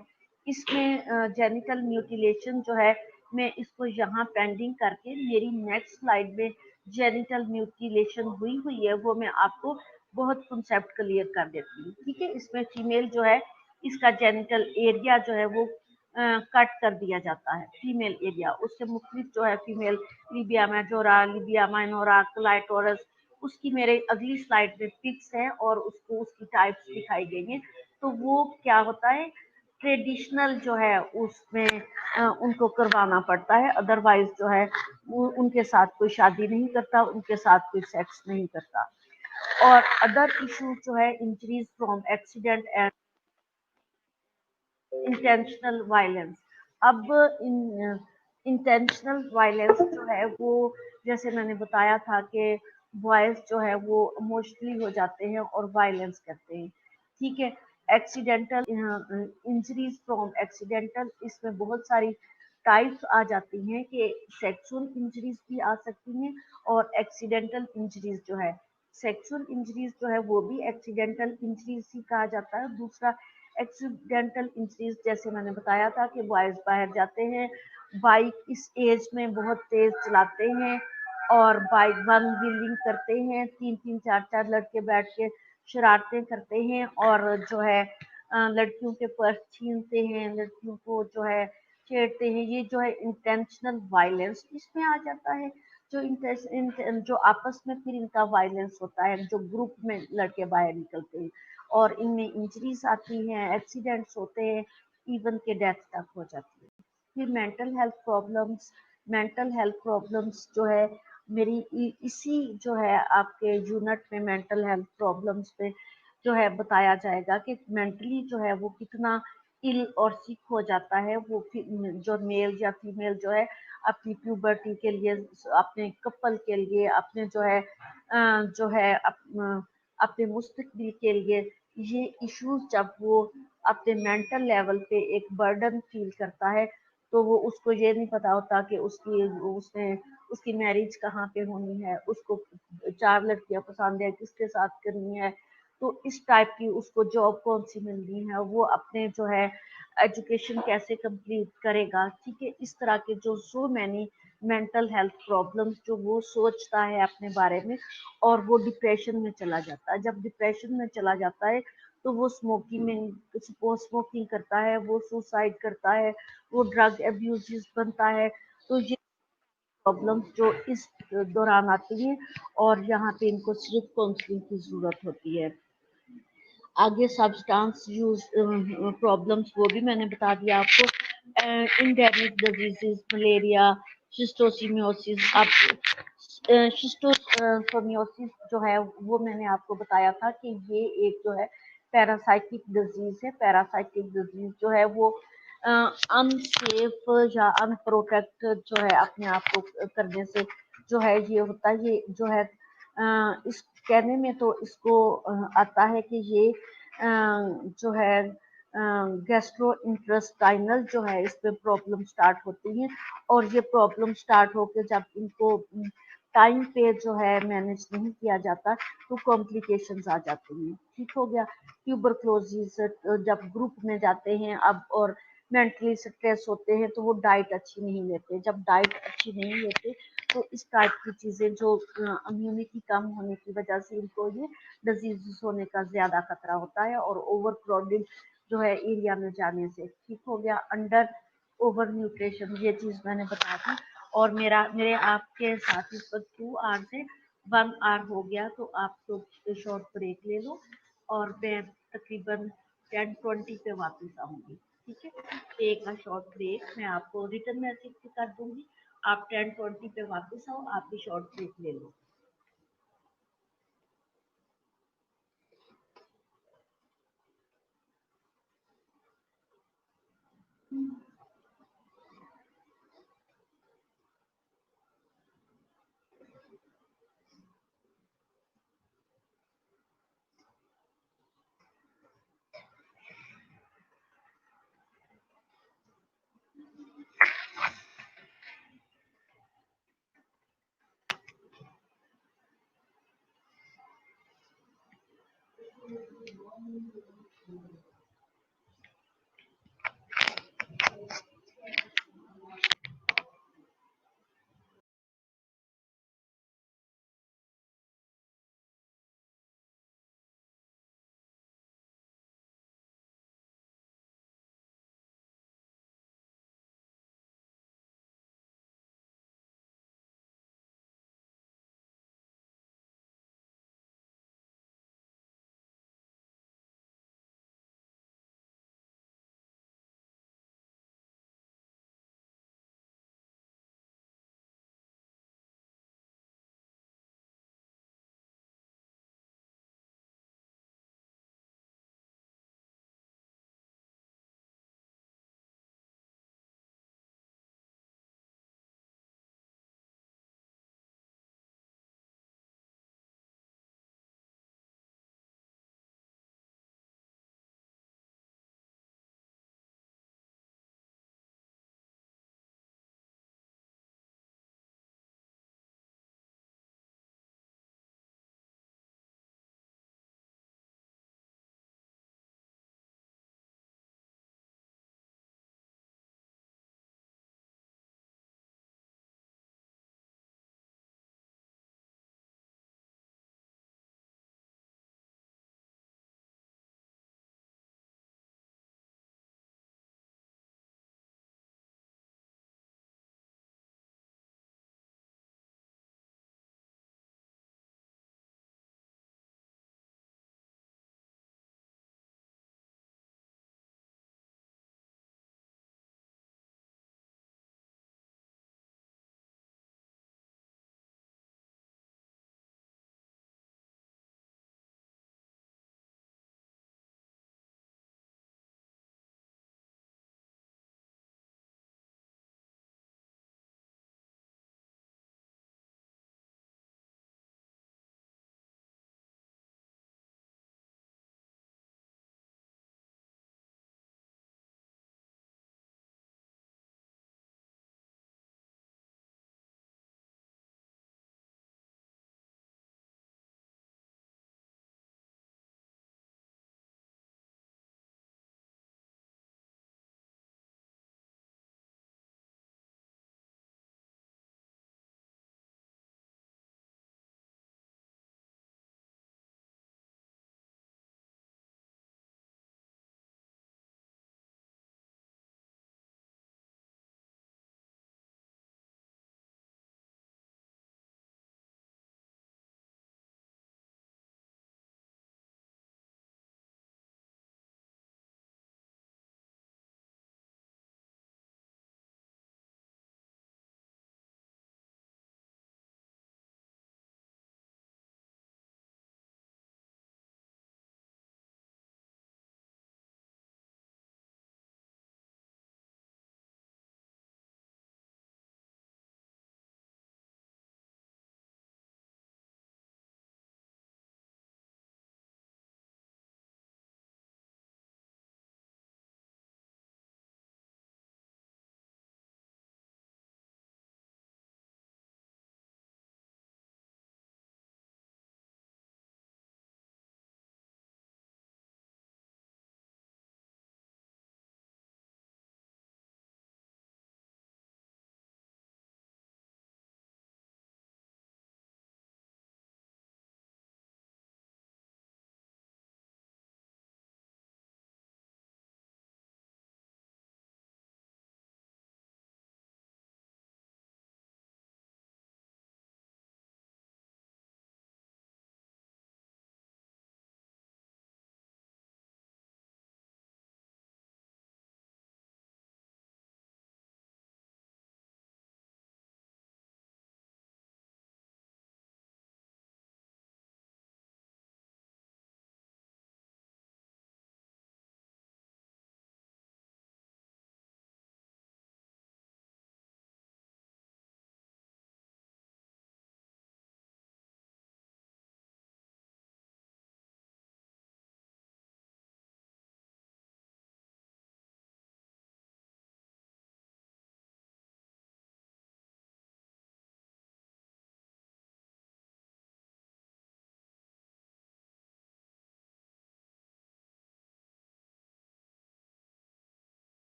इसमें जेनिटल म्यूटिलेशन जो है मैं इसको यहाँ पेंडिंग करके मेरी नेक्स्ट स्लाइड में जेनिटल म्यूटिलेशन हुई है वो मैं आपको बहुत कंसेप्ट क्लियर कर देती हूँ। ठीक है, इसमें फीमेल जो है इसका जेनिटल एरिया जो है वो कट कर दिया जाता है, फीमेल एरिया। उससे मुख्तलिफ जो है female labia majora, labia minora, clitoris, उसकी मेरे अगली स्लाइड में पिक्स है और उसको उसकी टाइप्स दिखाई गई हैं। तो वो क्या होता है, ट्रेडिशनल जो है उसमें उनको करवाना पड़ता है, अदरवाइज जो है वो उनके साथ कोई शादी नहीं करता, उनके साथ कोई सेक्स नहीं करता। और अदर इशू जो है injuries from accident and intentional violence. अब इंटेंशनल वायलेंस जो है वो, जैसे मैंने बताया था कि बॉयज जो है वो इमोशनली हो जाते हैं और वायलेंस करते हैं। ठीक है, एक्सीडेंटल इंजरीज फ्रॉम एक्सीडेंटल, इसमें बहुत सारी टाइप्स आ जाती हैं कि सेक्सुअल इंजरीज भी आ सकती हैं और एक्सीडेंटल इंजरीज जो है, सेक्सुअल इंजरीज जो है वो भी एक्सीडेंटल इंजरीज ही कहा जाता है। दूसरा एक्सीडेंटल इंजरीज, जैसे मैंने बताया था कि बॉयज बाहर जाते हैं, बाइक इस एज में बहुत तेज चलाते हैं और बाइक वन व्हीलिंग करते हैं, तीन तीन चार चार लड़के बैठ के शरारतें करते हैं और जो है लड़कियों के पर्स छीनते हैं, लड़कियों को जो है छेड़ते हैं। ये जो है इंटेंशनल वायलेंस इसमें आ जाता है। जो जो आपस में फिर इनका वायलेंस होता है, जो ग्रुप में लड़के बाहर निकलते हैं और इनमें इंजरीज आती हैं, एक्सीडेंट्स होते हैं, इवन के डेथ तक हो जाती है। फिर मेंटल हेल्थ प्रॉब्लम्स जो है मेरी इसी जो है आपके यूनिट में मेंटल हेल्थ प्रॉब्लम्स पे जो है बताया जाएगा कि मेंटली जो है वो कितना इल और सिक हो जाता है वो जो मेल या फीमेल जो है अपनी प्यूबर्टी के लिए, अपने कपल के लिए, अपने जो है अपने मुस्तकबिल के लिए, ये इश्यूज जब वो अपने मेंटल लेवल पे एक बर्डन फील करता है तो वो उसको ये नहीं पता होता कि उसकी मैरिज कहाँ पे होनी है, उसको चार लड़कियां पसंद है, किसके साथ करनी है, तो इस टाइप की उसको जॉब कौन सी मिलनी है, वो अपने जो है एजुकेशन कैसे कंप्लीट करेगा। ठीक है, इस तरह के जो so many mental health problems जो वो सोचता है अपने बारे में और वो डिप्रेशन में चला जाता है। जब डिप्रेशन में चला जाता है तो वो स्मोकिंग करता है, वो सुसाइड करता है, वो ड्रग एब्यूज बनता है। तो ये प्रॉब्लम्स जो इस दौरान आती हैं और यहाँ पे इनको सिर्फ काउंसलिंग की जरूरत होती है। आगे सब्सटेंस यूज प्रॉब्लम्स वो भी मैंने बता दिया आपको। Endemic diseases, malaria, schistosomiasis. अब शिस्टोसोमियोसिस जो है वो मैंने आपको बताया था कि ये एक जो है पैरासाइटिक डिजीज है। पैरासाइटिक डिजीज जो है वो अनसेफ या अनप्रोटेक्ट जो है अपने आप को करने से जो है ये होता है। ये जो है इस कहने में तो इसको आता है कि ये जो है गैस्ट्रो इंटेस्टाइनल जो है इस पे प्रॉब्लम स्टार्ट होती है और ये प्रॉब्लम स्टार्ट होकर जब इनको टाइम पे जो है मैनेज नहीं किया जाता तो कॉम्प्लिकेशंस आ जाती हैं। ठीक हो गया। ट्यूबरक्लोसिस जब ग्रुप में जाते हैं अब और मेंटली स्ट्रेस होते हैं तो वो डाइट अच्छी नहीं लेते। जब डाइट अच्छी नहीं लेते तो इस टाइप की चीजें जो इम्यूनिटी कम होने की वजह से इनको ये डिजीज होने का ज्यादा खतरा होता है और ओवर क्राउडेड जो है एरिया में जाने से। ठीक हो गया। अंडर ओवर न्यूट्रिशन, ये चीज मैंने बता दी। और मेरे आपके साथ इस पर 2 आवर से 1 आवर हो गया तो आप तो शॉर्ट ब्रेक ले लो और मैं तकरीबन 10:20 पे वापस आऊंगी। ठीक है, एक का शॉर्ट ब्रेक मैं आपको रिटर्न मैसेज भी कर दूंगी। आप 10:20 पे वापस आओ, आप भी शॉर्ट ब्रेक ले लो।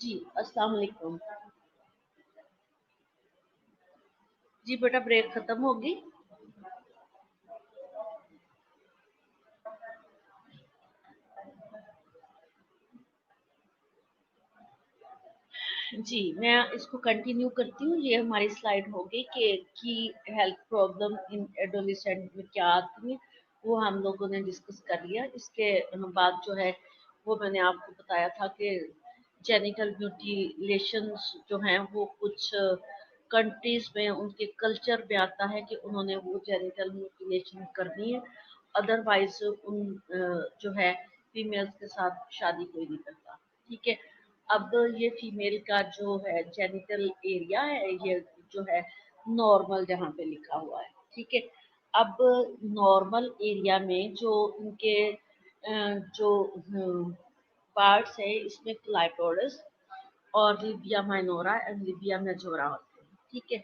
जी, अस्सलाम वालेकुम। जी बेटा, ब्रेक खत्म होगी। जी, मैं इसको कंटिन्यू करती हूँ। ये हमारी स्लाइड होगी कि की हेल्थ प्रॉब्लम इन एडोलेसेंट में क्या आती है, वो हम लोगों ने डिस्कस कर लिया। इसके बाद जो है वो मैंने आपको बताया था कि जेनिटल म्यूटिलेशंस जो हैं वो कुछ कंट्रीज में उनके कल्चर में आता है कि उन्होंने वो जेनिटल म्यूटिलेशन करनी है, अदरवाइज उन जो है फीमेल्स के साथ शादी कोई नहीं करता। ठीक है। अब ये फीमेल का जो है जेनिटल एरिया है, ये जो है नॉर्मल जहाँ पे लिखा हुआ है। ठीक है। अब नॉर्मल एरिया में जो इनके जो पार्ट्स है, इसमें क्लाइटोरस और Libya minora and Libya majora होते हैं। ठीक है।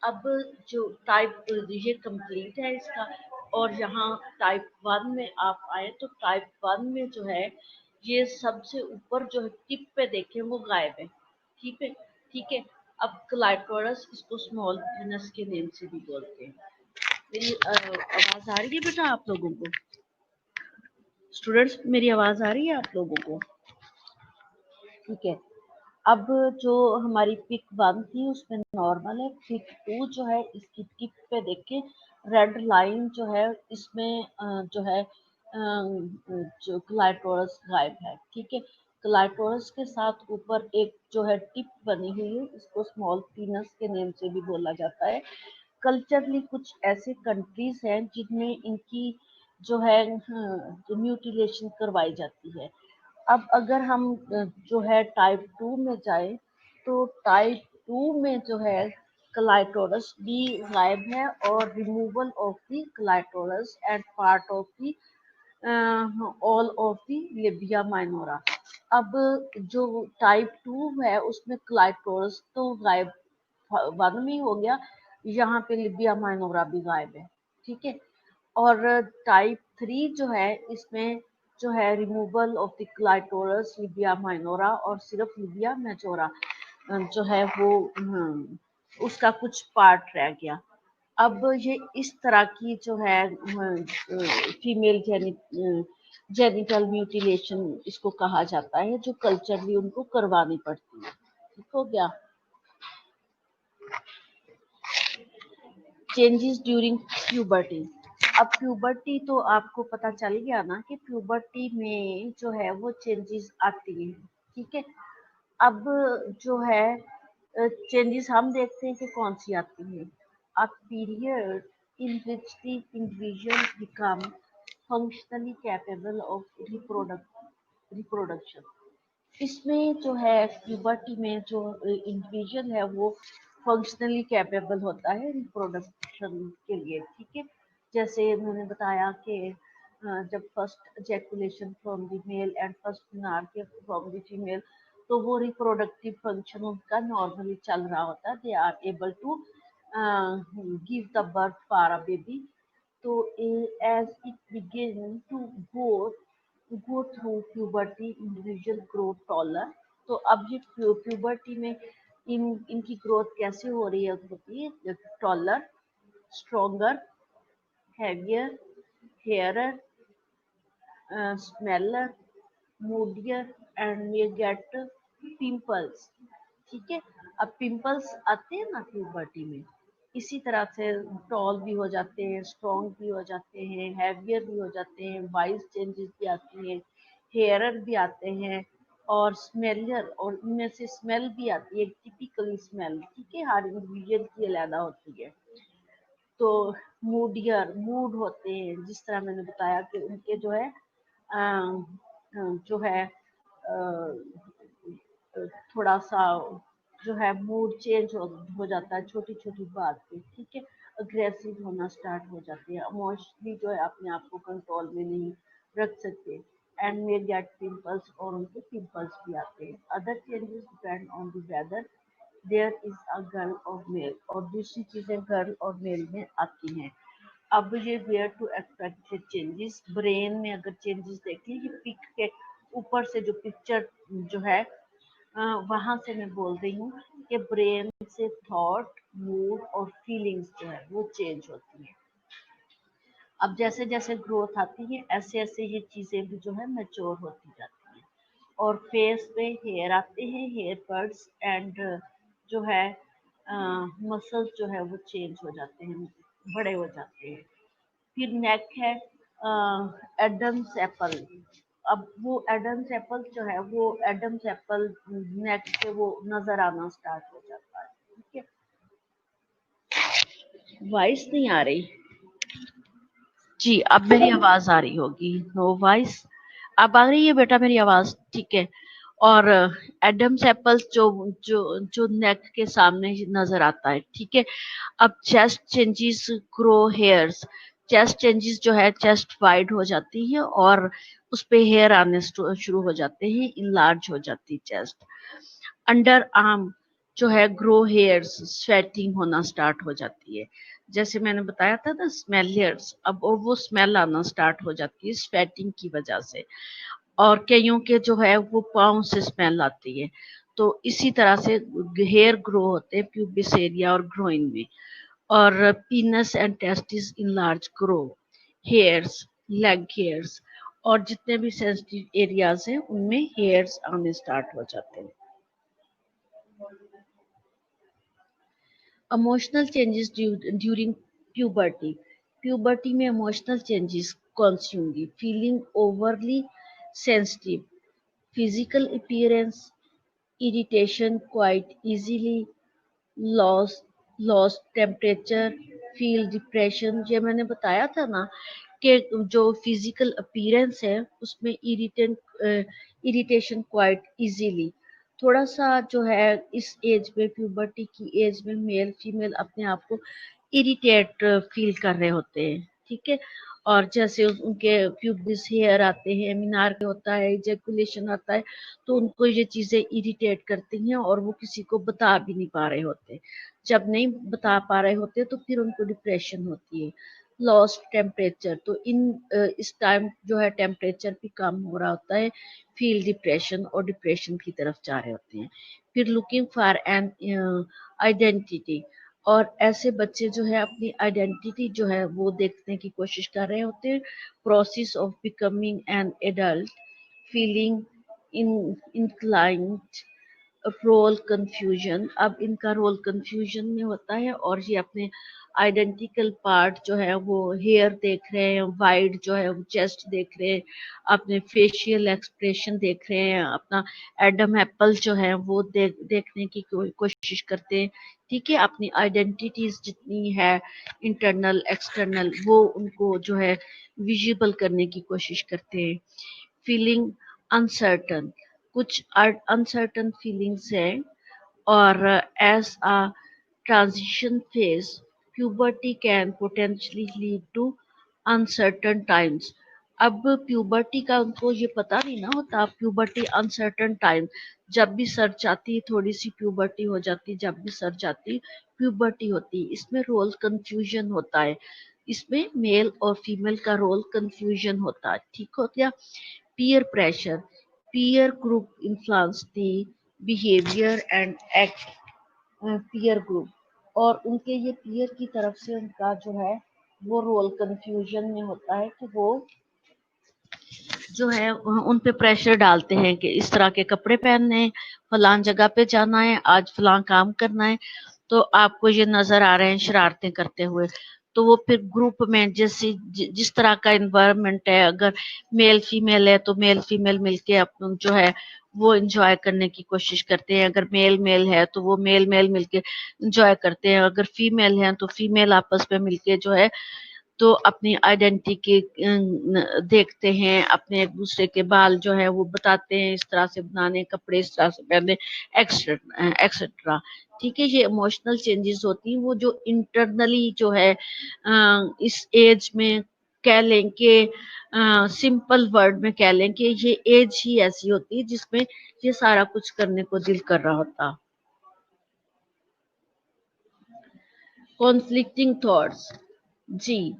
अब जो टाइप ये कंप्लीट है इसका, और यहाँ टाइप वन में आप आए तो टाइप वन में जो है ये सबसे ऊपर जो है टिप पे देखें वो गायब है। ठीक है। ठीक है। अब क्लाइटोरस इसको स्मॉल पेनिस के नेम से भी बोलते हैं। मेरी आवाज आ रही है बेटा आप लोगों को? स्टूडेंट्स, मेरी आवाज आ रही है आप लोगों को? ठीक है। अब जो हमारी पिक वन थी उसमें नॉर्मल है। पिक टू जो है इसकी टिप पे देखें रेड लाइन जो है इसमें जो है जो क्लाइटोरस गायब है। ठीक है। क्लाइटोरस के साथ ऊपर एक जो है टिप बनी हुई है, इसको स्मॉल पीनस के नेम से भी बोला जाता है। कल्चरली कुछ ऐसे कंट्रीज हैं जिनमें इनकी जो है म्यूटिलेशन करवाई जाती है। अब अगर हम जो है टाइप टू में जाए तो टाइप टू में जो है क्लाइटोरस भी गायब है और removal of the clitoris and part of the all of the labia minora. अब जो टाइप टू है उसमें क्लाइटोरस तो गायब वन में हो गया, यहाँ पे लिबिया माइनोरा भी गायब है। ठीक है। और टाइप थ्री जो है इसमें जो है removal of the clitoris labia minora और सिर्फ लिबिया मेजोरा जो है वो उसका कुछ पार्ट रह गया। अब ये इस तरह की जो है फीमेल जेनिटल म्यूटिलेशन इसको कहा जाता है, जो कल्चरली उनको करवानी पड़ती है। ठीक हो गया। Changes during puberty. अब प्यूबर्टी तो आपको पता चल गया ना कि प्यूबर्टी में जो है वो चेंजेस आती हैं। ठीक है। अब जो है चेंजेस हम देखते हैं कि कौन सी आती है। A period in which the individual become functionally capable of reproduction. इसमें जो है प्यूबर्टी में जो इंडिविजुअल है वो फंक्शनली कैपेबल होता है रिप्रोडक्शन के लिए। ठीक है। जैसे मैंने बताया कि जब first ejaculation from the male and first menarche from the female, तो वो रिप्रोडक्टिव फंक्शन उनका नॉर्मली चल रहा होता है। They are able to give the birth for a baby. तो as it begin to go through puberty, individual grow taller। तो अब ये प्यूबर्टी में इनकी ग्रोथ कैसे हो रही है होती है? Taller, stronger, heavier, hairier, smellier, moodier and may get pimples. ठीक है। अब पिंपल्स आते हैं ना प्यूबर्टी में, इसी तरह से टॉल भी हो जाते हैं, स्ट्रॉन्ग भी हो जाते हैं, हैवियर भी हो जाते हैं, वॉइस चेंजेस भी आती हैं, हेयरर भी आते हैं और स्मेलर, और इनमें से स्मेल भी आती है, टिपिकली स्मेल। ठीक है। हर इंडिविजुअल की अलग होती है। तो मूडियर मूड होते हैं, जिस तरह मैंने बताया कि उनके जो है जो है थोड़ा सा जो है मूड चेंज हो जाता है छोटी छोटी बात पे। ठीक है। अग्रेसिव होना स्टार्ट हो जाते हैं, इमोशनली जो है अपने आप को कंट्रोल में नहीं रख सकते, एंड मे गेट पिंपल्स, और उनके पिंपल्स भी आते हैं। Other changes depend on the whether there is a girl और मेल, और दूसरी चीजें गर्ल और मेल में आती हैं। अब ये where to expect changes, brain में अगर चेंजेस देखें, ये पिक के ऊपर से जो पिक्चर जो है वहां से मैं बोल रही हूँ कि ब्रेन से थॉट, मूड और फीलिंग्स जो है वो चेंज होती है। अब जैसे जैसे ग्रोथ आती है ऐसे ऐसे ये चीजें भी जो है मैच्योर होती जाती हैं। और फेस पे हेयर आते हैं, हेयर बड्स एंड जो है मसल्स जो है वो चेंज हो जाते हैं, बड़े हो जाते हैं। फिर नेक है, एडम्स एप्पल। अब वो एडम्स एप्पल जो है वो एडम्स एप्पल नेक पे वो नजर आना स्टार्ट हो जाता है। ठीक है, वॉइस नहीं आ रही जी, अब मेरी आवाज आ रही होगी। नो वॉइस, अब आ रही है बेटा मेरी आवाज? ठीक है। और एडम्स एप्पल्स जो जो जो नेक के सामने नजर आता है। ठीक है। अब chest changes, grow hairs. Chest changes जो है, चेस्ट वाइड हो जाती है और उस पे हेयर आने शुरू हो जाते हैं, इनलार्ज हो जाती है चेस्ट। अंडर आर्म जो है, ग्रो हेयर्स, स्वेटिंग होना स्टार्ट हो जाती है। जैसे मैंने बताया था ना, स्मेल हेयर्स, अब और वो स्मेल आना स्टार्ट हो जाती है स्वेटिंग की वजह से। और कईयों के जो है वो पाँव से स्मेल आती है। तो इसी तरह से हेयर ग्रो होते हैं प्यूबिस एरिया और ग्रोइन में। और पीनस and testis enlarge, grow hairs, leg hairs, और जितने भी सेंसिटिव एरियाज हैं उनमें हेयर्स आने स्टार्ट हो जाते हैं। Emotional changes during puberty. Puberty में इमोशनल चेंजेस कौन सी होंगी? Feeling overly sensitive, physical appearance, irritation quite easily, loss loss temperature, feel depression. ये मैंने बताया था ना कि जो फिजिकल अपीयरेंस है उसमें इरिटेशन क्वाइट इजीली। थोड़ा सा जो है इस एज में, प्यूबर्टी की एज में, मेल फीमेल अपने आप को इरिटेट फील कर रहे होते हैं। ठीक है। और जैसे उनके प्यूबिस हेयर आते हैं, मीनार होता है, इजैकुलेशन आता है, तो उनको ये चीजें इरिटेट करती हैं और वो किसी को बता भी नहीं पा रहे होते। जब नहीं बता पा रहे होते तो फिर उनको डिप्रेशन होती है। लॉस्ट टेम्परेचर, तो इस टाइम जो है टेम्परेचर भी कम हो रहा होता है, फील डिप्रेशन, और डिप्रेशन की तरफ जा रहे होते हैं। फिर लुकिंग फॉर एन आइडेंटिटी, और ऐसे बच्चे जो है अपनी आइडेंटिटी जो है वो देखने की कोशिश कर रहे होते हैं। Process of becoming an adult, feeling in inclined, role confusion. अब इनका रोल कंफ्यूजन में होता है और ये अपने आइडेंटिकल पार्ट जो है वो हेयर देख रहे हैं, वाइड जो है वो चेस्ट देख रहे हैं, अपने फेशियल एक्सप्रेशन देख रहे हैं, अपना एडम एप्पल जो है वो देखने की कोशिश करते हैं। ठीक है। अपनी आइडेंटिटीज जितनी है, इंटरनल एक्सटर्नल, वो उनको जो है विजिबल करने की कोशिश करते हैं। फीलिंग अनसर्टन, कुछ अनसर्टन फीलिंग्स है। और as a transition phase, puberty can potentially lead to uncertain times। अब प्यूबर्टी का उनको ये पता नहीं ना होता, प्यूबर्टी अनसर्टन टाइम, जब भी सर्च आती थोड़ी सी प्यूबर्टी हो जाती, जब भी सर्च आती प्यूबर्टी होती। इसमें रोल कंफ्यूजन होता है, इसमें मेल और फीमेल का रोल कंफ्यूजन होता है। ठीक हो गया। peer pressure, peer group influence the behavior and act, peer group, और उनके ये peer की तरफ से उनका जो है वो रोल कंफ्यूजन में होता है कि वो जो है उन पे प्रेशर डालते हैं कि इस तरह के कपड़े पहनने हैं, फलान जगह पे जाना है, आज फलान काम करना है, तो आपको ये नजर आ रहे हैं शरारतें करते हुए। तो वो फिर ग्रुप में जैसे जिस तरह का इन्वायरमेंट है, अगर मेल फीमेल है तो मेल फीमेल मिलके अपन जो है वो एंजॉय करने की कोशिश करते हैं। अगर मेल मेल है तो वो मेल मेल मिलके एंजॉय करते हैं। अगर फीमेल है तो फीमेल आपस में मिलके जो है तो अपनी आइडेंटिटी देखते हैं, अपने एक दूसरे के बाल जो है वो बताते हैं, इस तरह से बनाने, कपड़े इस तरह से पहने, एक्सेट्रा। ठीक है। ये इमोशनल चेंजेस होती हैं वो जो इंटरनली जो है इस एज में कह लें कि सिंपल वर्ड में कह लें कि ये एज ही ऐसी होती है जिसमें ये सारा कुछ करने को दिल कर रहा होता। कॉन्फ्लिक्टिंग थॉट्स, जी,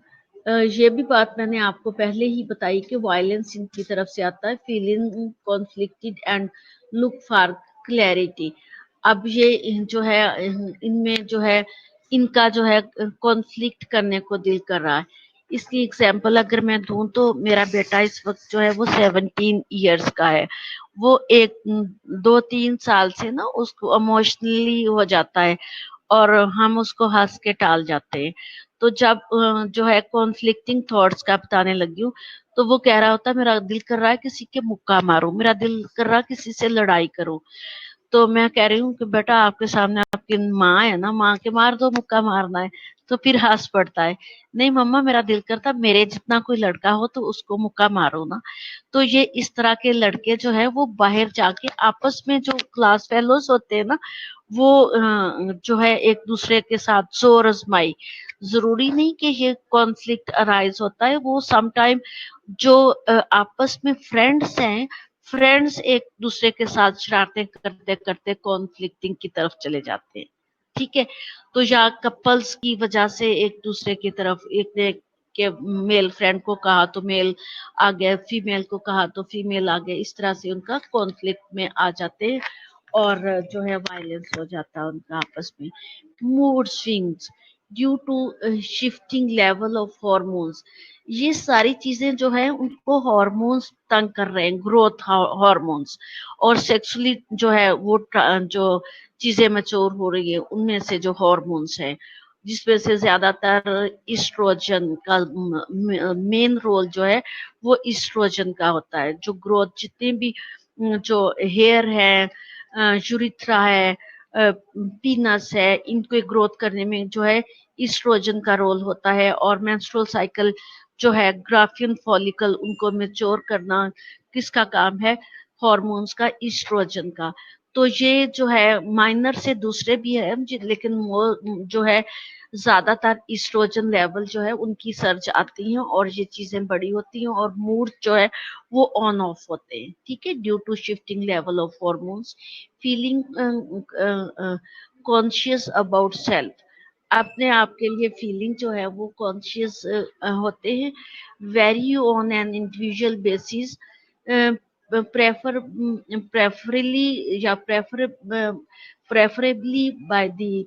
ये भी बात मैंने आपको पहले ही बताई कि वायलेंस इनकी तरफ से आता है। Feeling conflicted and look for clarity. अब ये जो है इनमें जो है इनका जो है कॉन्फ्लिक्ट करने को दिल कर रहा है। इसकी एग्जाम्पल अगर मैं दूं तो मेरा बेटा इस वक्त जो है वो 17 इयर्स का है। वो एक 2-3 साल से ना उसको इमोशनली हो जाता है और हम उसको हंस के टाल जाते हैं। तो जब जो है कॉन्फ्लिक्टिंग थॉट्स का बताने लगी हूँ तो वो कह रहा होता है मेरा दिल कर रहा है किसी के मुक्का मारूं, मेरा दिल कर रहा है किसी से लड़ाई करूं। तो मैं कह रही हूँ कि बेटा आपके सामने आपकी माँ है ना, माँ के मार दो, मुक्का मारना है। तो फिर हंस पड़ता है, नहीं मम्मा मेरा दिल करता मेरे जितना कोई लड़का हो तो उसको मुक्का मारो ना। तो ये इस तरह के लड़के जो है वो बाहर जाके आपस में जो क्लास फेलोज होते हैं ना वो जो है एक दूसरे के साथ जोर आजमाई। जरूरी नहीं कि ये कॉन्फ्लिक्ट अराइज होता है, वो सम टाइम जो आपस में फ्रेंड्स हैं, फ्रेंड्स एक दूसरे के साथ शरारतें करते करते कॉन्फ्लिक्टिंग की तरफ चले जाते हैं। ठीक है, तो या कपल्स की वजह से एक दूसरे की तरफ, एक ने के मेल फ्रेंड को कहा तो मेल आ गया, फीमेल को कहा तो फीमेल आ गया, इस तरह से उनका कॉन्फ्लिक्ट में आ जाते हैं और जो है वायलेंस हो जाता है उनका आपस में। Mood swings due to shifting level of hormones, ये सारी चीजें जो है उनको हॉर्मोन्स तंग कर रहे हैं, ग्रोथ हॉर्मोन्स। और सेक्सुअली जो है वो जो चीजें मैच्योर हो रही है उनमें से जो हॉर्मोन्स है जिसमें से ज्यादातर ईस्ट्रोजन का मेन रोल जो है वो ईस्ट्रोजन का होता है। जो ग्रोथ जितने भी जो हेयर है, यूरिथ्रा है, पीनस है, इनको ग्रोथ करने में जो है ईस्ट्रोजन का रोल होता है। और मेंस्ट्रुअल साइकिल जो है, ग्राफियन फॉलिकल उनको मैच्योर करना किसका काम है? हॉर्मोन्स का, ईस्ट्रोजन का। तो ये जो है माइनर से दूसरे भी है लेकिन वो जो है ज्यादातर ईस्ट्रोजन लेवल जो है उनकी सर्ज आती हैं और ये चीजें बड़ी होती हैं और मूड जो है वो ऑन ऑफ होते हैं। ठीक है, due to shifting level of hormones, feeling conscious about self, अपने आप के लिए फीलिंग जो है वो कॉन्शियस होते हैं। Very on an individual basis, preferably या प्रेफरेबली बाय द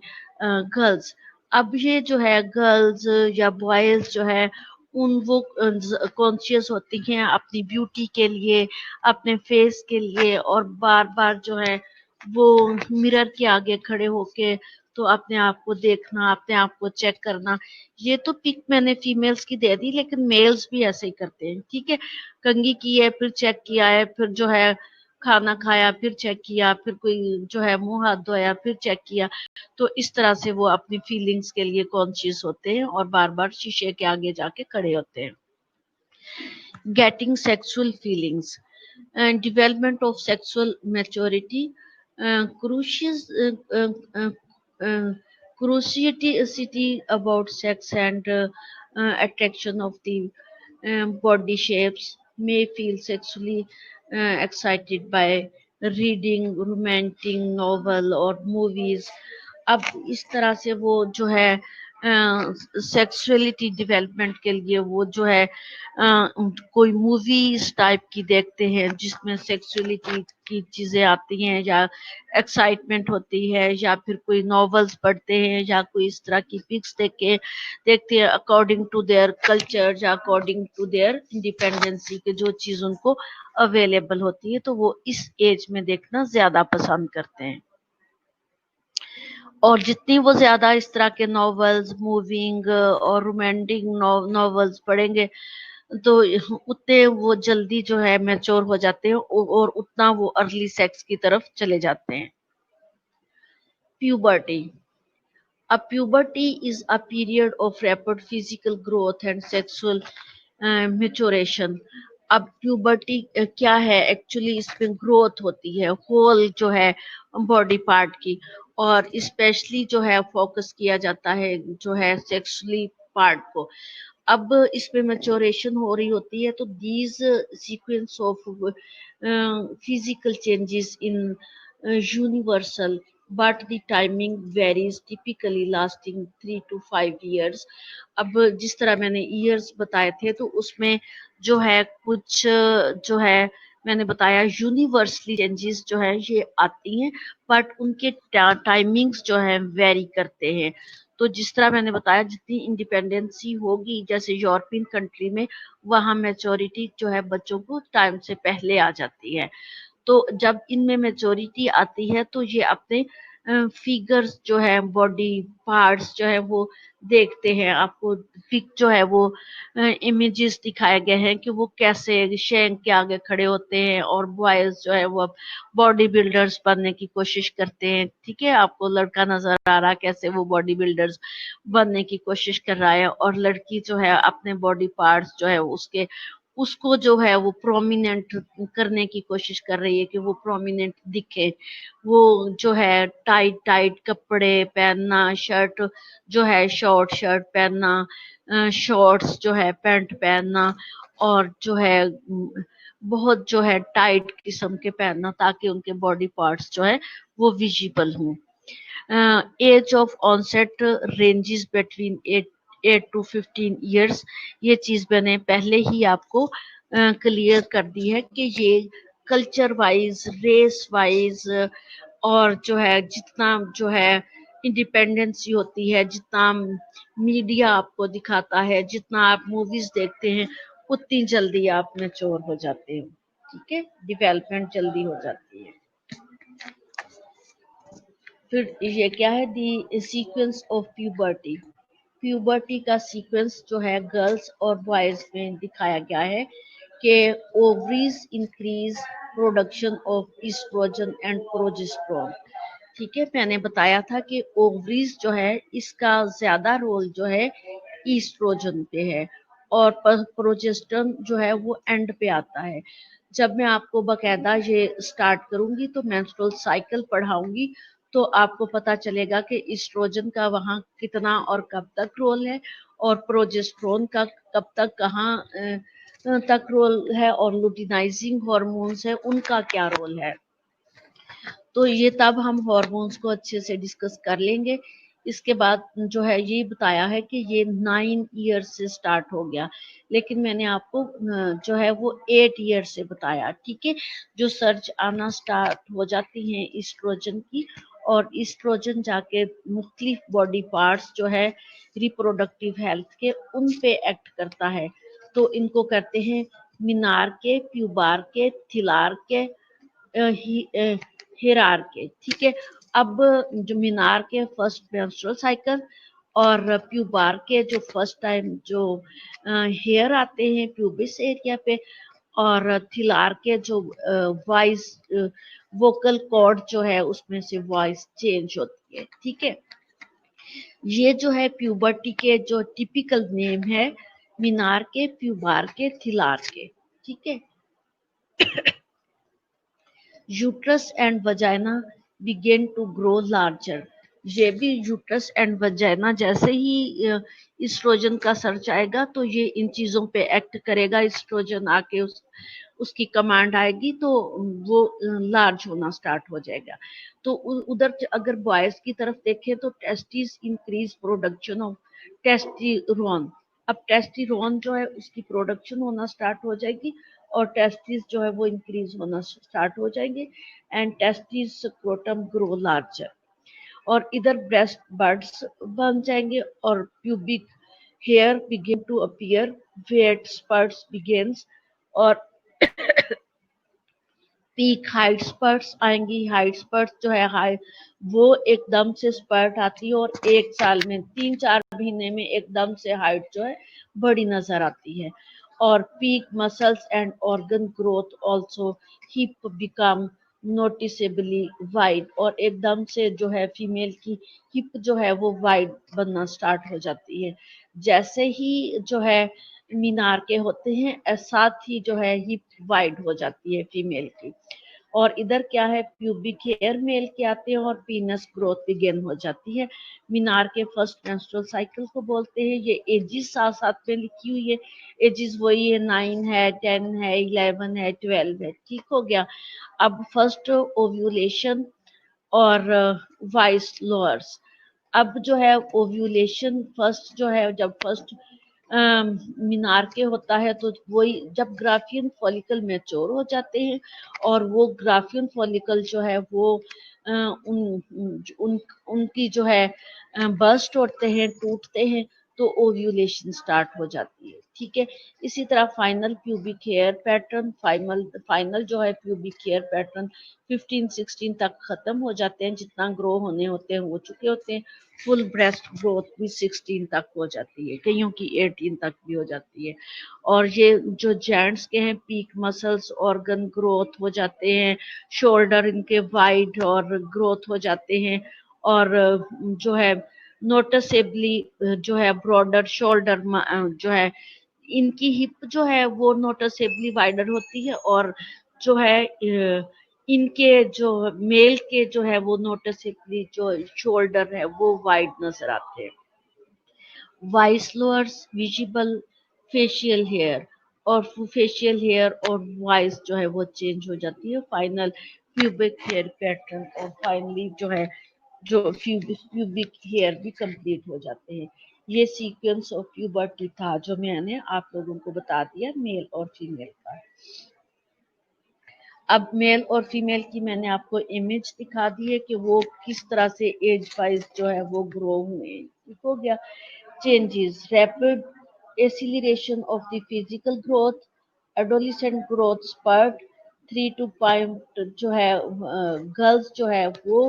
गर्ल्स। अब ये जो है गर्ल्स या बॉयज जो है उन वो कॉन्शियस होती हैं अपनी ब्यूटी के लिए, अपने फेस के लिए, और बार बार जो है वो मिरर के आगे खड़े होके तो अपने आप को देखना, अपने आप को चेक करना। ये तो पिक मैंने फीमेल्स की दे दी लेकिन मेल्स भी ऐसे ही करते हैं। ठीक है, कंघी की है, फिर चेक किया है, फिर जो है खाना खाया, फिर चेक किया, फिर कोई जो है मुंह हाथ धोया, फिर चेक किया। तो इस तरह से वो अपनी फीलिंग्स के लिए कॉन्शियस होते हैं और बार बार शीशे के आगे जाके खड़े होते हैं। Getting sexual feelings and development of sexual maturity, curious, uh, curiosity about sex and attraction of the body shapes, may feel sexually excited by reading romantic novel or movies। अब इस तरह से वो जो है सेक्सुअलिटी डेवलपमेंट के लिए वो जो है कोई मूवीज टाइप की देखते हैं जिसमें सेक्सुअलिटी की चीजें आती हैं या एक्साइटमेंट होती है, या फिर कोई नॉवेल्स पढ़ते हैं या कोई इस तरह की पिक्स देखते हैं अकॉर्डिंग टू देयर कल्चर या अकॉर्डिंग टू देयर इंडिपेंडेंसी के जो चीज उनको अवेलेबल होती है तो वो इस एज में देखना ज्यादा पसंद करते हैं। और जितनी वो ज्यादा इस तरह के नॉवेल्स, मूविंग और रोमांटिक नॉवेल्स पढ़ेंगे तो उतने वो जल्दी जो है मैच्योर हो जाते हैं और उतना वो अर्ली सेक्स की तरफ चले जाते हैं। Puberty, a puberty is a period of rapid physical growth and sexual maturation। अब प्यूबर्टी क्या है? एक्चुअली इसमें ग्रोथ होती है होल जो है बॉडी पार्ट की, और स्पेशली जो है फोकस किया जाता है जो है सेक्सुअली पार्ट को। अब इसमें मैच्योरेशन हो रही होती है तो these sequence of physical changes in universal but the timing varies, typically lasting 3 to 5 years। अब जिस तरह मैंने ईयर्स बताए थे तो उसमें जो है कुछ जो है मैंने बताया यूनिवर्सली चेंजेस जो है ये आती हैं, बट उनके टाइमिंग्स जो है वेरी करते हैं। तो जिस तरह मैंने बताया जितनी इंडिपेंडेंसी होगी, जैसे यूरोपियन कंट्री में वहाँ मैच्योरिटी जो है बच्चों को टाइम से पहले आ जाती है। तो जब इनमें मेच्योरिटी आती है तो ये अपने फिगर्स जो है, बॉडी पार्ट्स जो है वो देखते हैं। आपको पिक जो है वो इमेजेस दिखाए गए हैं कि वो कैसे शेंग के आगे खड़े होते हैं, और बॉयज जो है वो बॉडी बिल्डर्स बनने की कोशिश करते हैं। ठीक है, आपको लड़का नजर आ रहा है कैसे वो बॉडी बिल्डर्स बनने की कोशिश कर रहा है, और लड़की जो है अपने बॉडी पार्ट्स जो है उसके उसको जो है वो प्रोमिनेंट करने की कोशिश कर रही है कि वो प्रोमिनेंट दिखे। वो जो है टाइट टाइट कपड़े पहनना, शर्ट जो है शॉर्ट शर्ट पहनना, शॉर्ट्स जो है पैंट पहनना, और जो है बहुत जो है टाइट किस्म के पहनना, ताकि उनके बॉडी पार्ट्स जो है वो विजिबल हों। Age of onset ranges between 8 to 15 years। ये चीज मैंने पहले ही आपको क्लियर कर दी है कि ये कल्चर वाइज, रेस वाइज, और जो है जितना जो है इंडिपेंडेंसी होती है, जितना मीडिया आपको दिखाता है, जितना आप मूवीज देखते हैं, उतनी जल्दी आप मैच्योर हो जाते हो। ठीक है, डेवलपमेंट जल्दी हो जाती है। फिर ये क्या है, दी सीक्वेंस ऑफ प्यूबर्टी। प्यूबर्टी का सीक्वेंस जो है गर्ल्स और बॉयज में दिखाया गया है कि ovaries increase production of estrogen and progesterone. ठीक है, मैंने बताया था कि ओवरीज जो है इसका ज्यादा रोल जो है ईस्ट्रोजन पे है, और प्रोजेस्टेरोन जो है वो एंड पे आता है। जब मैं आपको बकायदा ये स्टार्ट करूंगी तो मेंस्ट्रुअल साइकिल पढ़ाऊंगी, तो आपको पता चलेगा कि ईस्ट्रोजन का वहाँ कितना और कब तक रोल है, और प्रोजेस्टेरोन का कब तक कहाँ तक रोल है, और लुटिनाइजिंग हॉर्मोन्स है उनका क्या रोल है। तो ये तब हम हॉर्मोन्स को अच्छे से डिस्कस कर लेंगे। इसके बाद जो है ये बताया है कि ये 9 ईयर से स्टार्ट हो गया, लेकिन मैंने आपको जो है वो 8 ईयर से बताया। ठीक है, जो सर्च आना स्टार्ट हो जाती हैं ईस्ट्रोजन की, और ईस्ट्रोजन जाके मुख्तलिफ बॉडी पार्ट्स जो है रिप्रोडक्टिव हेल्थ के उन पे एक्ट करता है। तो इनको करते हैं मीनार के, प्यूबार के, थिलार के, हिरार के। ठीक है, अब जो मीनार के फर्स्ट मेंस्ट्रुअल साइकिल, और प्यूबार के जो फर्स्ट टाइम जो हेयर आते हैं प्यूबिस एरिया पे, और थिलार के जो वॉइस वोकल कॉर्ड जो है उसमें से वॉइस चेंज होती है। ठीक है, ये जो है प्यूबर्टी के जो टिपिकल नेम है, मीनार के, प्यूबार के, थिलार के। ठीक है, uterus and vagina begin to grow larger. ये भी यूट्रस एंड वजाइना जैसे ही ईस्ट्रोजन का सर्च आएगा तो ये इन चीजों पे एक्ट करेगा। ईस्ट्रोजन आके उसकी कमांड आएगी तो वो लार्ज होना स्टार्ट हो जाएगा। तो उधर अगर बॉयज की तरफ देखें तो टेस्टिस इंक्रीज प्रोडक्शन ऑफ टेस्टिरोन। अब टेस्टिरोन जो है उसकी प्रोडक्शन होना स्टार्ट हो जाएगी, और टेस्टिस जो है वो इंक्रीज होना स्टार्ट हो जाएंगे, and testis scrotum grow larger. और इधर ब्रेस्ट बर्ड्स बन जाएंगे, और pubic hair begin to appear, weight spurts begins, और पीक हाइट स्पर्ट्स आएंगी। हाइट स्पर्ट्स जो है हाई वो एकदम से स्पर्ट आती है, और 1 साल में 3-4 महीने में एकदम से हाइट जो है बड़ी नजर आती है। और peak muscles and organ growth also, hip become noticeably wide, और एकदम से जो है फीमेल की हिप जो है वो वाइड बनना स्टार्ट हो जाती है। जैसे ही जो है मीनार के होते हैं साथ ही जो है हिप वाइड हो जाती है फीमेल की। और इधर क्या है, प्यूबिक हेयर मेल के आते हैं, और पीनस ग्रोथ बिगिन हो जाती है। मीनार के फर्स्ट मेंस्ट्रुअल साइकिल को बोलते हैं। ये एजिस साथ साथ में लिखी हुई है, एजिस वही है, 9 है, 10 है, 11 है, 12 है। ठीक हो गया। अब फर्स्ट ओव्यूलेशन और वाइस लोअर्स। अब जो है ओव्यूलेशन फर्स्ट जो है, जब फर्स्ट मीनार के होता है तो वही जब ग्राफियन फॉलिकल मैच्योर हो जाते हैं और वो ग्राफियन फॉलिकल जो है वो उनकी जो है बर्स्ट होते हैं, टूटते हैं, तो ओव्यूलेशन स्टार्ट हो जाती है। ठीक है, इसी तरह final pubic hair pattern, final जो है प्यूबिक हेयर पैटर्न 15-16 तक खत्म हो जाते हैं, जितना ग्रो होने होते हैं हो चुके होते हैं। फुल ब्रेस्ट ग्रोथ भी 16 तक हो जाती है, कईयों की 18 तक भी हो जाती है। और ये जो जेंट्स के हैं पीक मसल्स ऑर्गन ग्रोथ हो जाते हैं, शोल्डर इनके वाइड और ग्रोथ हो जाते हैं, और जो है नोटिसेबली जो है ब्रॉडर शोल्डर जो है इनकी हिप जो है वो नोटिसेबली वाइडर होती है, और जो है इनके जो मेल के जो है वो नोटिसेबली जो शोल्डर है वो वाइड नजर आते हैं। Voice lowers visible facial hair, और फेशियल हेयर और वॉइस जो है वो चेंज हो जाती है। फाइनल प्यूबिक हेयर पैटर्न और फाइनली जो है जो प्यूबिक हेयर भी कंप्लीट हो जाते हैं। ये सीक्वेंस ऑफ प्यूबर्टी था जो मैंने आप लोगों को बता दिया मेल और फीमेल का। अब मेल और फीमेल की मैंने आपको इमेज दिखा दी है कि वो किस तरह से एज वाइज जो है वो ग्रो हुए। ठीक हो गया। Changes, rapid acceleration of the physical growth, adolescent growth spurt 3 to 5 जो है गर्ल्स जो है वो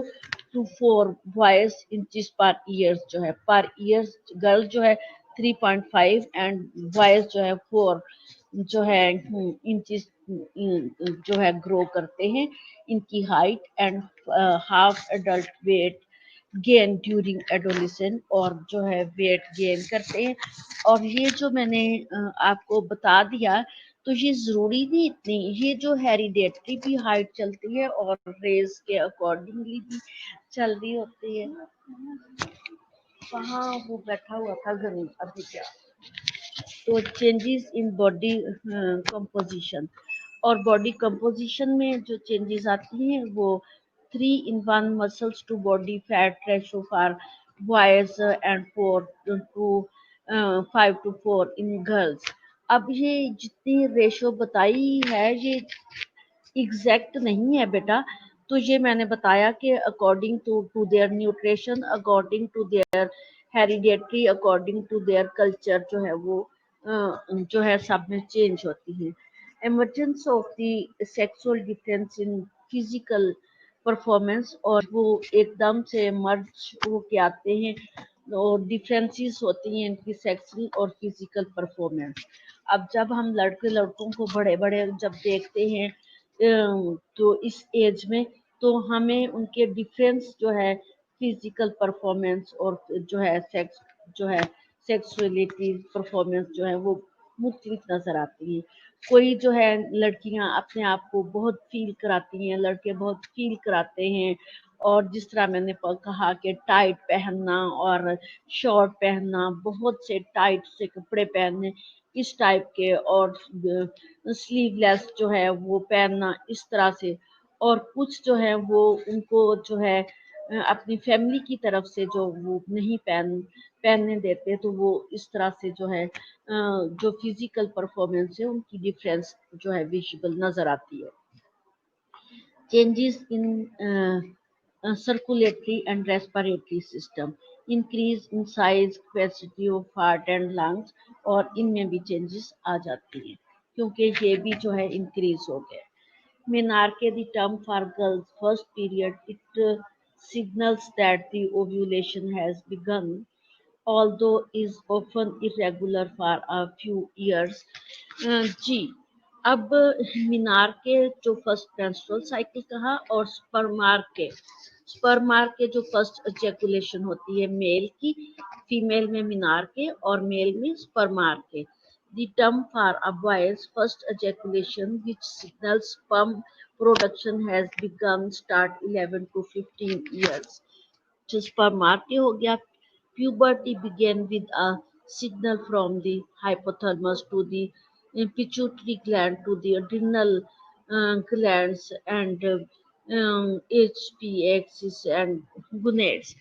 2 4 इंचेस पर ईयर जो है पर ईयर, गर्ल जो है 3.5 एंड बॉयज जो है 4 जो है इंचेस जो है ग्रो करते हैं। इनकी height and half adult weight gain during adolescent, और जो है वेट गेन करते हैं। और ये जो मैंने आपको बता दिया, तो ये जरूरी नहीं इतनी, ये जो हेरिडेटरी भी हाइट चलती है और रेस के अकॉर्डिंगली भी चल रही होती है। वहाँ वो बैठा हुआ था गनी अभी क्या। तो चेंजेस इन बॉडी कंपोजिशन, और बॉडी कंपोजिशन में जो चेंजेस आती हैं वो 3 in 1 muscles to body fat ratio for boys and 5 to 4 in girls. अब ये जितनी रेशो बताई है ये एग्जैक्ट नहीं है बेटा, तो ये मैंने बताया कि according to their nutrition, according to their hereditary, according to their culture जो है वो जो है सब में चेंज होती है। Emergence of the sexual difference in physical performance, और वो एकदम से मर्ज हो के आते हैं, और डिफरेंसेस होती हैं इनकी सेक्सुअल और फिजिकल परफॉर्मेंस। अब जब हम लड़के लड़कों को बड़े बड़े जब देखते हैं तो इस एज में, तो हमें उनके डिफरेंस जो है फिजिकल परफॉर्मेंस और जो है सेक्स जो है सेक्सुअलिटी परफॉर्मेंस जो है वो मुख्तलिफ नजर आती है। कोई जो है लड़कियां अपने आप को बहुत फील कराती हैं, लड़के बहुत फील कराते हैं, और जिस तरह मैंने कहा कि टाइट पहनना और शॉर्ट पहनना, बहुत से टाइट से कपड़े पहनने इस टाइप के, और स्लीवलेस जो है वो पहनना इस तरह से, और कुछ जो है वो उनको जो है अपनी फैमिली की तरफ से जो वो नहीं पहनने देते, तो वो इस तरह से जो है जो फिजिकल परफॉर्मेंस है उनकी डिफरेंस जो है विजिबल नजर आती है। Changes in circulatory and respiratory system, increase in size capacity of heart and lungs, और इनमें भी चेंजेस आ जाती हैं क्योंकि ये भी जो है इंक्रीज हो गए। Menarche, the term for girls' first period, it signals that the ovulation has begun, although is often irregular for a few years. जी, अब मीनार के जो फर्स्ट मेंस्ट्रुअल साइकिल कहा, और स्पर्मार के जो फर्स्ट एजेकुलेशन होती है मेल की, फीमेल में मीनार के और मेल में स्पर्मार के। The term for a boy's first ejaculation, which signals sperm production, has begun start 11 to 15 years. Just spermate हो गया। Puberty began with a signal from the hypothalamus to the pituitary gland to the adrenal glands and HPX and gonads.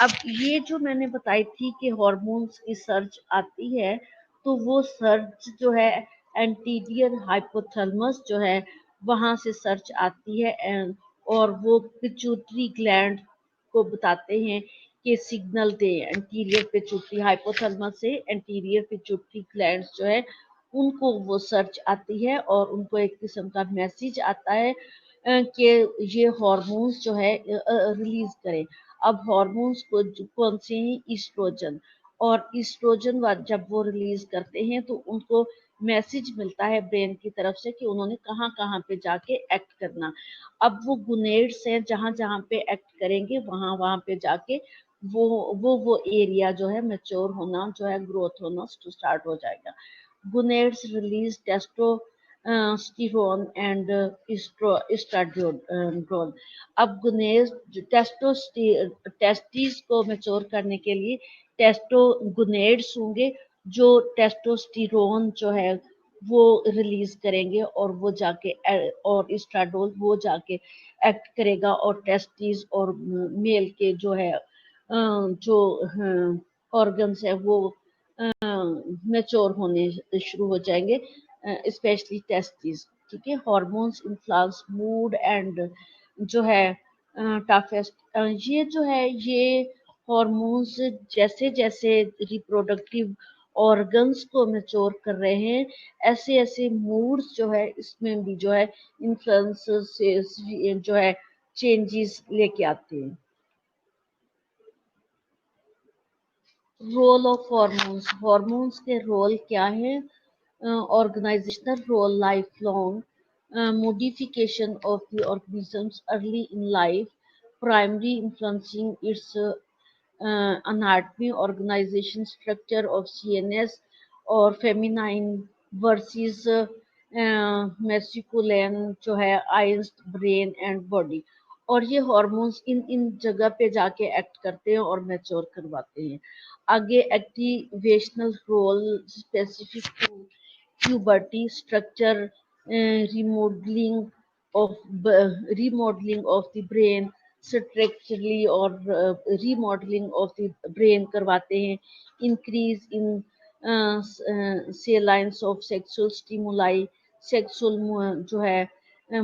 अब ये जो मैंने बताई थी कि hormones की सर्च आती है, تو وہ سرچ جو ہے انٹیریئر ہائپوتھلمس جو ہے وہاں سے سرچ آتی ہے اور وہ پیچوٹری گلینڈ کو بتاتے ہیں کہ سگنل دے انٹیریئر پیچوٹری ہائپوتھلمس سے انٹیریئر پیچوٹری گلینڈز جو ہے ان کو وہ سرچ آتی ہے اور ان کو ایک قسم کا میسج آتا ہے کہ یہ ہارمونز جو ہے ریلیز کریں. اب ہارمونز کو کون سے ہیں؟ ایسٹروجن. اور ایسٹروجن جب وہ ریلیز کرتے ہیں تو ان کو میسج ملتا ہے برین کی طرف سے کہ انہوں نے کہاں کہاں پہ جا کے ایکٹ کرنا. اب وہ گنیڈس ہیں جہاں جہاں پہ ایکٹ کریں گے وہاں وہاں پہ جا کے وہ ایریا جو ہے میچور ہونا جو ہے گروتھ ہونا سٹارٹ ہو جائے گا. گنیڈس ریلیز ٹیسٹوسٹیرون اینڈ ایسٹراڈیول. اب ٹیسٹیز کو میچور کرنے کے لیے گنیڈس ہوں گے جو ٹیسٹوسٹیرون جو ہے وہ ریلیز کریں گے اور وہ جا کے اور ایسٹراڈول وہ جا کے ایکٹ کرے گا اور ٹیسٹیز اور میل کے جو ہے جو آرگنس ہے وہ میچور ہونے شروع ہو جائیں گے اسپیشلی ٹیسٹیز. ٹھیک ہے. ہارمونس انفلوئنس موڈ اینڈ جو ہے ٹافیسٹ یہ جو ہے یہ ہارمونس جیسے جیسے ریپروڈکٹیو آرگنس کو میچور کر رہے ہیں ایسے ایسے موڈز جو ہے اس میں بھی جو ہے انفلوئنس جو ہے چینجز لے کے آتے ہیں. Role of hormones. ہارمونس کے رول کیا ہے؟ Organisational role lifelong modification of the organisms early in life, primary influencing its anatomy, organization, structure of CNS اور feminine versus masculine جو ہے eyes, brain and body. اور یہ hormones ان جگہ پہ جا کے ایکٹ کرتے ہیں اور میچور کرواتے ہیں. آگے activational role specific to puberty, structure, remodeling of the brain, structurally اور remodeling of the brain کرواتے ہیں. Increase in salience of sexual stimuli, sexual جو ہے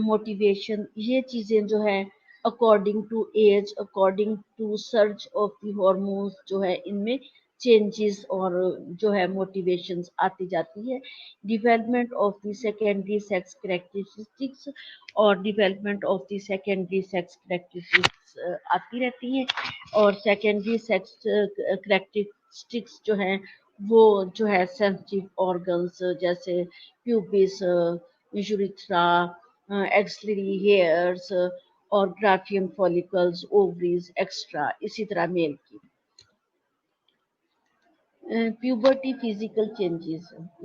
motivation. یہ چیزیں جو ہے according to age, according to surge of the hormones جو ہے ان میں چینجز اور جو ہے موٹیویشنز آتی جاتی ہے. Development of the secondary sex characteristics اور development of the secondary sex characteristics آتی رہتی ہیں اور سیکنڈری سیکس کریکٹرسٹکس جو ہیں وہ جو ہے سینسٹیو آرگنس جیسے پیوبس, یوریتھرا, ایکسلری ہیئرس اور گرافیم فولیکلز, اووریز ایکسٹرا. اسی طرح میل کی پیوبرٹی فزیکل چینجز.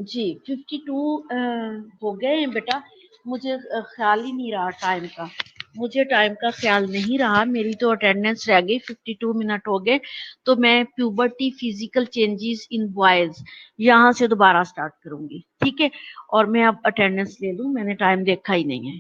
جی 52 ہو گئے ہیں بیٹا. مجھے خیال ہی نہیں رہا ٹائم کا. مجھے ٹائم کا خیال نہیں رہا. میری تو اٹینڈنس رہ گئی 52 منٹ ہو گئے. تو میں puberty physical changes in boys یہاں سے دوبارہ سٹارٹ کروں گی. ٹھیک ہے. اور میں اب اٹینڈنس لے لوں. میں نے ٹائم دیکھا ہی نہیں ہے.